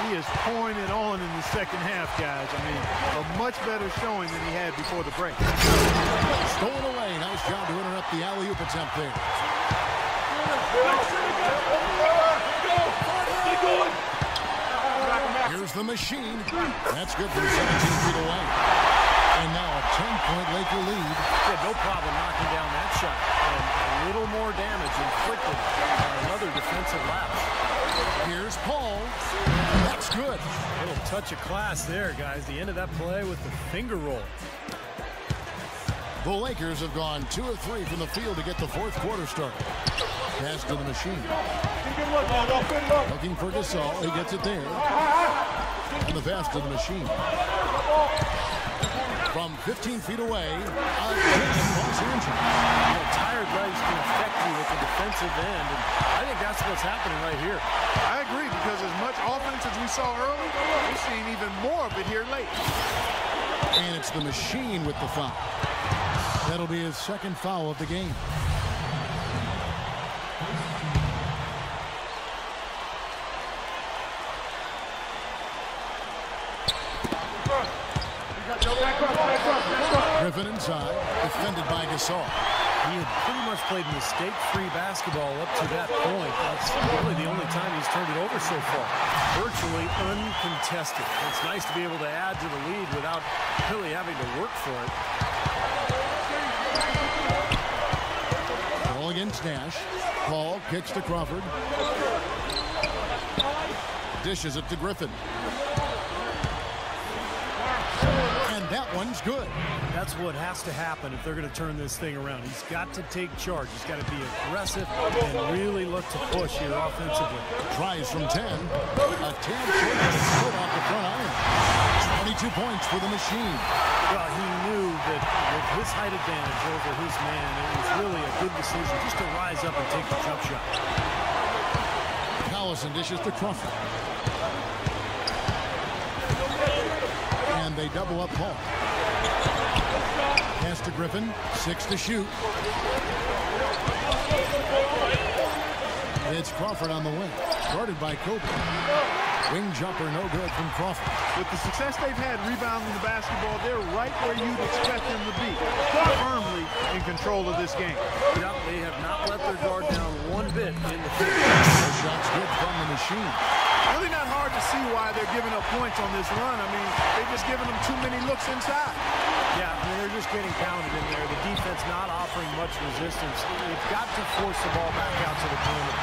He is pouring it on in the second half, guys. I mean, a much better showing than he had before the break. Stolen away. Nice job to interrupt the alley-oop attempt there. Here's the machine. That's good from 17 feet away. And now a 10-point Laker lead. Yeah, no problem knocking down that shot. And a little more damage inflicted on another defensive lapse. Here's Paul. That's good. A little touch of class there, guys. The end of that play with the finger roll. The Lakers have gone 2 of 3 from the field to get the fourth quarter started. Pass to the machine. Looking for Gasol. He gets it there. And the pass to the machine. From 15 feet away, Los Angeles. Tired legs can affect you at the defensive end, and I think that's what's happening right here. I agree, because as much offense as we saw early, we're seeing even more of it here late. And it's the machine with the foul. That'll be his second foul of the game. Griffin inside, defended by Gasol. He had pretty much played mistake-free basketball up to that point. That's really the only time he's turned it over so far. Virtually uncontested. It's nice to be able to add to the lead without really having to work for it. Ball against Nash. Paul kicks to Crawford. Dishes it to Griffin. And that one's good. That's what has to happen if they're going to turn this thing around. He's got to take charge. He's got to be aggressive and really look to push here offensively. Tries from 10. A 10 short off the front iron. 22 points for the machine. Well, he knew that with his height advantage over his man, it was really a good decision just to rise up and take the jump shot. Collison dishes to Crawford. And they double up Paul. Pass to Griffin. 6 to shoot. It's Crawford on the wing. Guarded by Kobe. Wing jumper no good from Crawford. With the success they've had rebounding the basketball, they're right where you'd expect them to be. Firmly in control of this game. Yeah, they have not let their guard down one bit in the field. The shot's good from the machine. Really not hard to see why they're giving up points on this run. I mean, they're just giving them too many looks inside. Yeah, I mean, they're just getting pounded in there. The defense not offering much resistance. They've got to force the ball back out to the perimeter.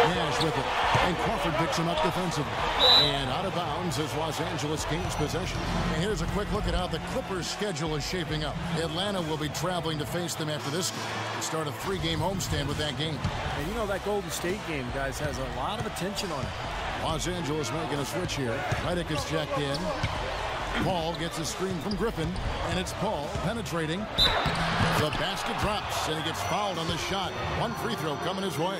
Nash with it. And Crawford picks him up defensively. And out of bounds as Los Angeles gains possession. And here's a quick look at how the Clippers' schedule is shaping up. Atlanta will be traveling to face them after this game. They start a 3-game homestand with that game. And you know that Golden State game, guys, has a lot of attention on it. Los Angeles making a switch here. Redick is checked in. Paul gets a screen from Griffin, and it's Paul penetrating. The basket drops, and he gets fouled on the shot. One free throw coming his way.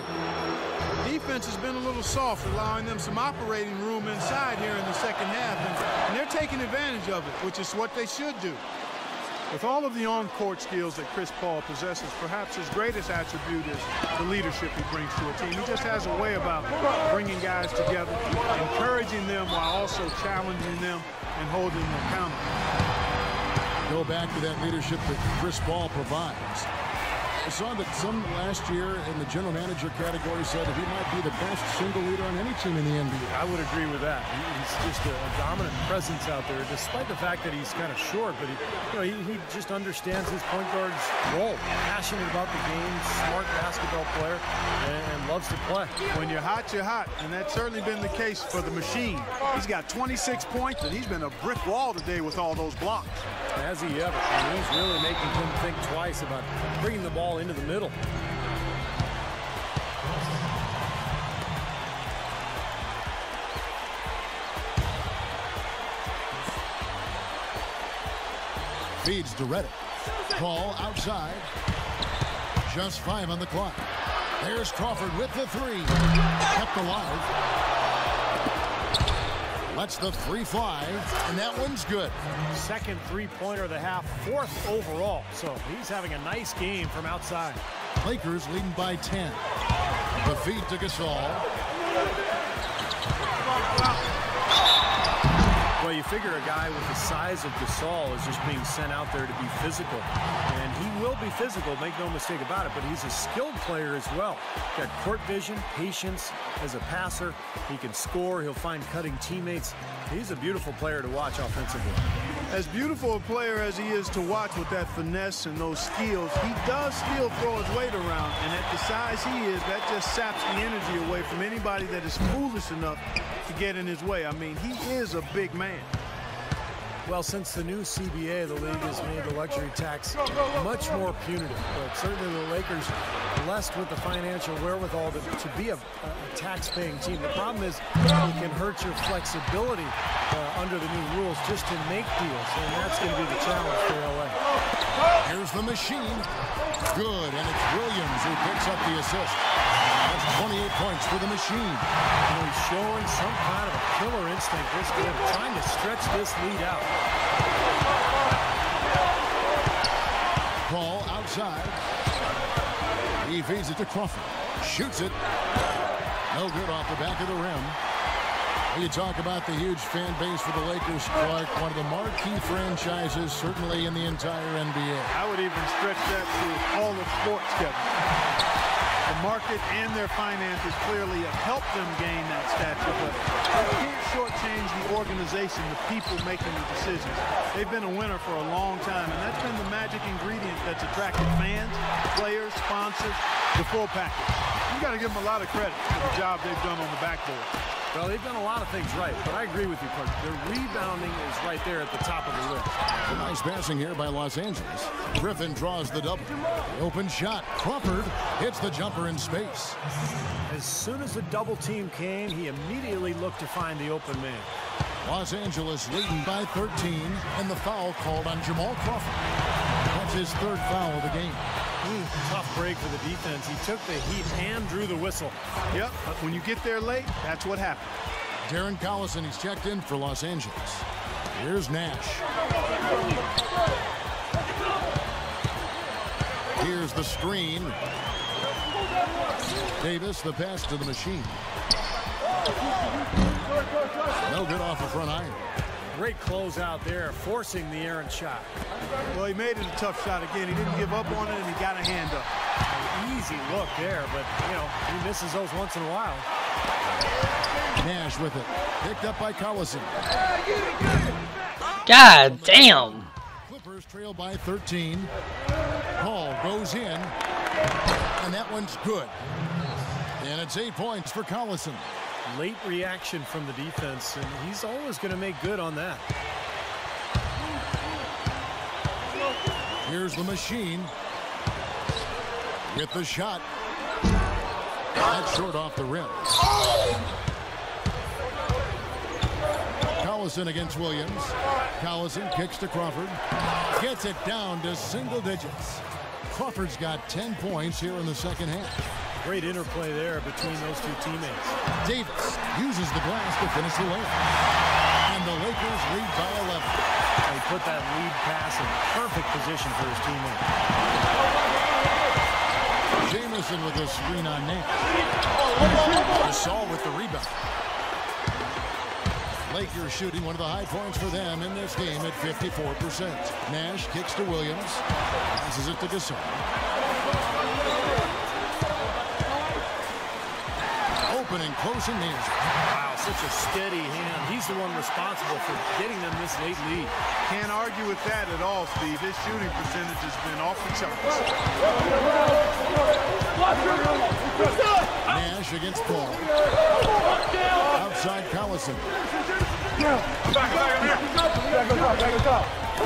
Defense has been a little soft, allowing them some operating room inside here in the second half, and they're taking advantage of it, which is what they should do. With all of the on-court skills that Chris Paul possesses, perhaps his greatest attribute is the leadership he brings to a team. He just has a way about bringing guys together, encouraging them while also challenging them and holding them accountable. Go back to that leadership that Chris Paul provides. I saw that some last year in the general manager category said that he might be the best single leader on any team in the NBA. I would agree with that. He's just a dominant presence out there, despite the fact that he's kind of short. But he just understands his point guard's role. Passionate about the game, smart basketball player, and loves to play. When you're hot, you're hot, and that's certainly been the case for the machine. He's got 26 points, and he's been a brick wall today with all those blocks. Has he ever? And he's really making him think twice about bringing the ball into the middle. Feeds to Reddick. Ball outside. Just 5 on the clock. There's Crawford with the 3. Kept alive. Lets the 3 fly, and that one's good. Second three-pointer of the half, 4th overall. So he's having a nice game from outside. Lakers leading by 10. The feed to Gasol. Well, you figure a guy with the size of Gasol is just being sent out there to be physical. And he will be physical, make no mistake about it, but he's a skilled player as well. Got court vision, patience as a passer. He can score. He'll find cutting teammates. He's a beautiful player to watch offensively. As beautiful a player as he is to watch with that finesse and those skills, he does still throw his weight around. And at the size he is, that just saps the energy away from anybody that is foolish enough to get in his way. I mean, he is a big man. Well, since the new CBA, the league has made the luxury tax much more punitive. But certainly the Lakers blessed with the financial wherewithal to be a tax-paying team. The problem is it can hurt your flexibility under the new rules just to make deals, and that's going to be the challenge for LA. Here's the machine. Good, and it's Williams who picks up the assist. That's 28 points for the machine. He's showing some kind of a killer instinct this game, trying to stretch this lead out. Ball outside. He feeds it to Crawford. Shoots it. No good off the back of the rim. You talk about the huge fan base for the Lakers, Clark. One of the marquee franchises, certainly in the entire NBA. I would even stretch that to all of sports, Kevin. The market and their finances clearly have helped them gain that stature, but you can't shortchange the organization, the people making the decisions. They've been a winner for a long time, and that's been the magic ingredient that's attracted fans, players, sponsors, the full package. You got to give them a lot of credit for the job they've done on the backboard. Well, they've done a lot of things right, but I agree with you, Clark. Their rebounding is right there at the top of the list. A nice passing here by Los Angeles. Griffin draws the double. Open shot. Crawford hits the jumper in space. As soon as the double team came, he immediately looked to find the open man. Los Angeles leading by 13, and the foul called on Jamal Crawford. That's his 3rd foul of the game. Tough break for the defense. He took the heat and drew the whistle. Yep, but when you get there late, that's what happens. Darren Collison, he's checked in for Los Angeles. Here's Nash. Here's the screen. Davis, the pass to the machine. No good off the front iron. Great close out there, forcing the errant shot. Well, he made it a tough shot again. He didn't give up on it, and he got a hand up. An easy look there, but, he misses those once in a while. Nash with it. Picked up by Collison. God damn. Clippers trail by 13. Paul goes in, and that one's good. And it's 8 points for Collison. Late reaction from the defense, and he's always going to make good on that. Here's the machine with the shot. That's short off the rim. Collison against Williams. Collison kicks to Crawford. Gets it down to single digits. Crawford's got 10 points here in the second half. Great interplay there between those two teammates. Davis uses the glass to finish the layup. And the Lakers lead by 11. He put that lead pass in perfect position for his teammate. Jamison with the screen on Nate. Gasol with the rebound. Lakers shooting one of the high points for them in this game at 54%. Nash kicks to Williams. Passes it to Gasol. Opening close and near. Wow, such a steady hand. He's the one responsible for getting them this late lead. Can't argue with that at all, Steve. His shooting percentage has been off the charts. Nash against Paul. Outside Collison.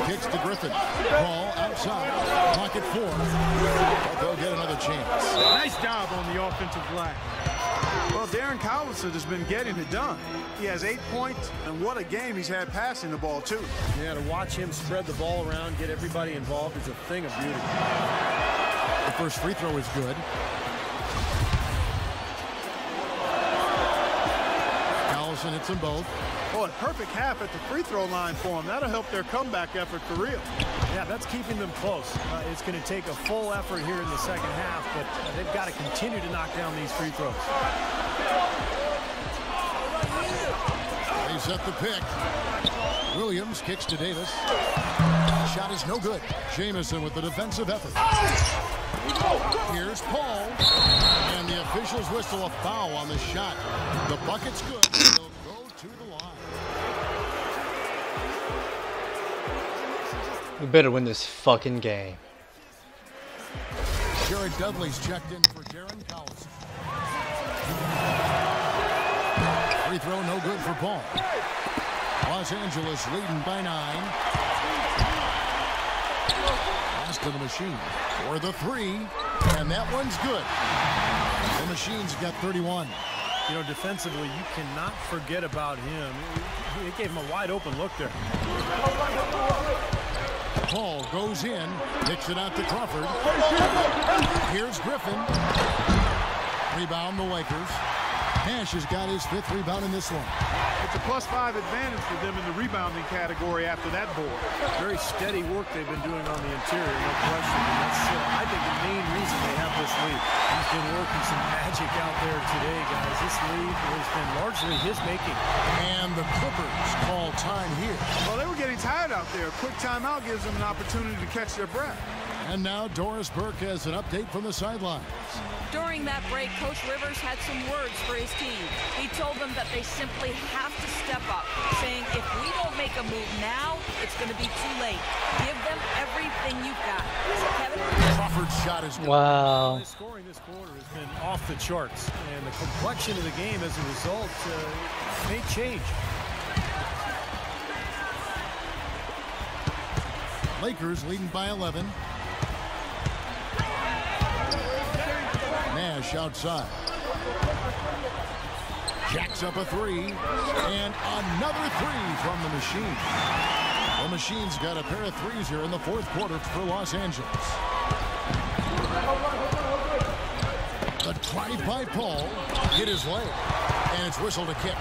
Kicks to Griffin. Paul outside. Pocket 4. But they'll get another chance. Nice job on the offensive glass. Well, Darren Collison has been getting it done. He has 8 points, and what a game he's had passing the ball, too. Yeah, to watch him spread the ball around, get everybody involved is a thing of beauty. The first free throw is good. Collison hits them both. Oh, a perfect half at the free throw line for him. That'll help their comeback effort for real. Yeah, that's keeping them close. It's going to take a full effort here in the second half, but they've got to continue to knock down these free throws. They set the pick. Williams kicks to Davis. Shot is no good. Jamison with the defensive effort. Here's Paul. And the officials whistle a foul on the shot. The bucket's good. They'll go to the line. We better win this fucking game. Jared Dudley's checked in for Darren Collison. Free throw no good for Paul. Los Angeles leading by 9. Pass to the Machine for the 3, and that one's good. The Machine's got 31. You know, defensively, you cannot forget about him. It gave him a wide open look there. Paul goes in, kicks it out to Crawford. Here's Griffin. Rebound the Lakers. Nash has got his 5th rebound in this one. It's a +5 advantage for them in the rebounding category after that board. Very steady work they've been doing on the interior, no question. And that's, I think, the main reason they have this lead. He's been working some magic out there today, guys. This lead has been largely his making. And the Clippers call time here. Well, they were getting tired out there. A quick timeout gives them an opportunity to catch their breath. And now Doris Burke has an update from the sidelines. During that break, Coach Rivers had some words for his team. He told them that they simply have to step up, saying if we don't make a move now, it's going to be too late. Give them everything you've got. Kevin? Crawford's shot is good. Wow. His scoring this quarter has been off the charts, and the complexion of the game as a result may change. Lakers leading by 11. Nash outside. Jacks up a 3. And another 3 from the Machine. The Machine's got a pair of 3s here in the 4th quarter for Los Angeles. The drive by Paul hit his leg. And it's whistled a kick.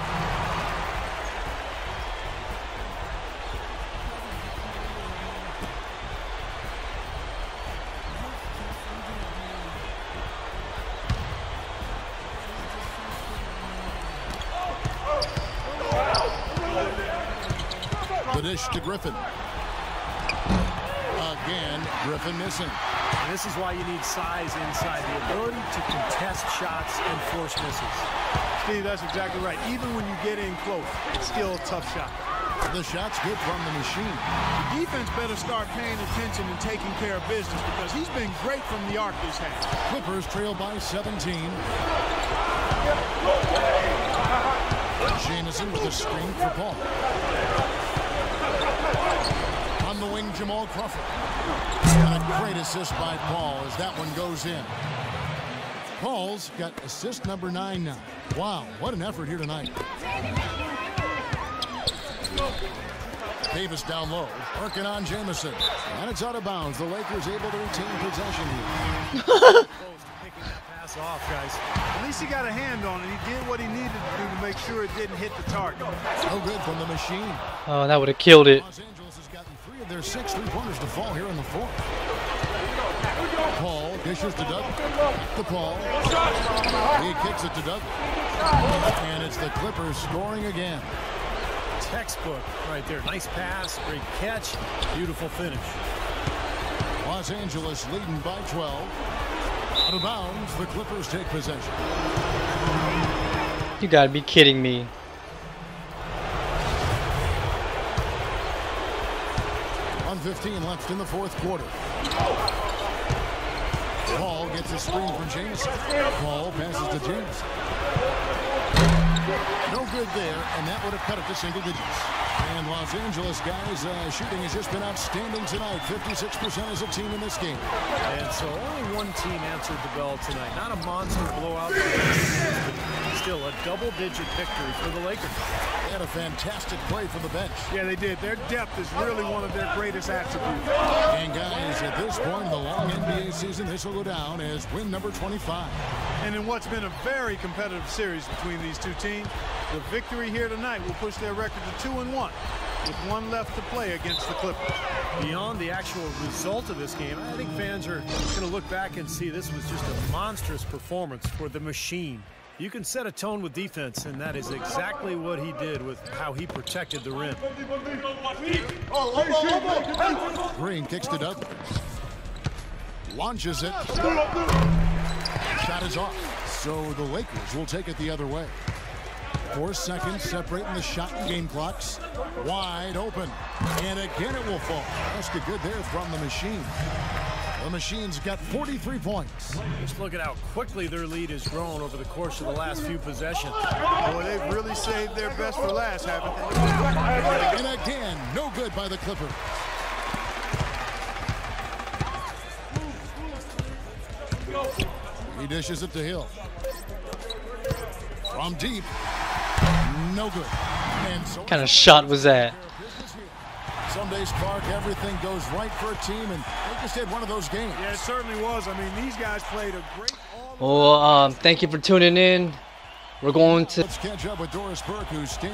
The dish to Griffin. Again, Griffin missing. And this is why you need size inside, the ability to contest shots and force misses. Steve, that's exactly right. Even when you get in close, it's still a tough shot. The shot's good from the Machine. The defense better start paying attention and taking care of business because he's been great from the arc this half. Clippers trail by 17. Jamison with a screen for Paul. On the wing, Jamal Crawford. And a great assist by Paul as that one goes in. Paul's got assist number 9 now. Wow, what an effort here tonight. Davis down low, working on Jamison. And it's out of bounds. The Lakers able to retain possession here. Pass off, guys. At least he got a hand on it. He did what he needed to do to make sure it didn't hit the target. No good from the Machine. Oh, that would have killed it. Los Angeles has gotten 3 of their 6 3-pointers to fall here in the 4th. Paul dishes to Doug. To Paul. He kicks it to Doug. And it's the Clippers scoring again. textbook right there. Nice pass, great catch, beautiful finish. Los Angeles leading by 12. Out of bounds, the Clippers take possession. You gotta be kidding me. .1:15 left in the fourth quarter. Paul gets a screen from Jameson. Paul passes to Jameson. No good there, and that would have cut it to single digits. And Los Angeles guys, shooting has just been outstanding tonight. 56% as a team in this game. And so only one team answered the bell tonight. Not a monster blowout, but still a double-digit victory for the Lakers. They had a fantastic play from the bench. Yeah, they did. Their depth is really one of their greatest attributes. And guys, at this point in the long NBA season, this will go down as win number 25. And in what's been a very competitive series between these two teams, the victory here tonight will push their record to 2-1, with one left to play against the Clippers. Beyond the actual result of this game, I think fans are going to look back and see this was just a monstrous performance for the machine. You can set a tone with defense, and that is exactly what he did with how he protected the rim. Green kicks to Douglas. Launches it. Shot is off. So the Lakers will take it the other way. 4 seconds separating the shot and game clocks. Wide open. And again it will fall. That's the good there from the machine. The machine's got 43 points. Just look at how quickly their lead has grown over the course of the last few possessions. Boy, they've really saved their best for last, haven't they? And again, no good by the Clippers. He dishes it to Hill. From deep. No good. And so What kind of shot was that? some days, Clark, everything goes right for a team, and they just had one of those games. Yeah, it certainly was. I mean, these guys played a great... Well, thank you for tuning in. We're going to... Let's catch up with Doris Burke, who's standing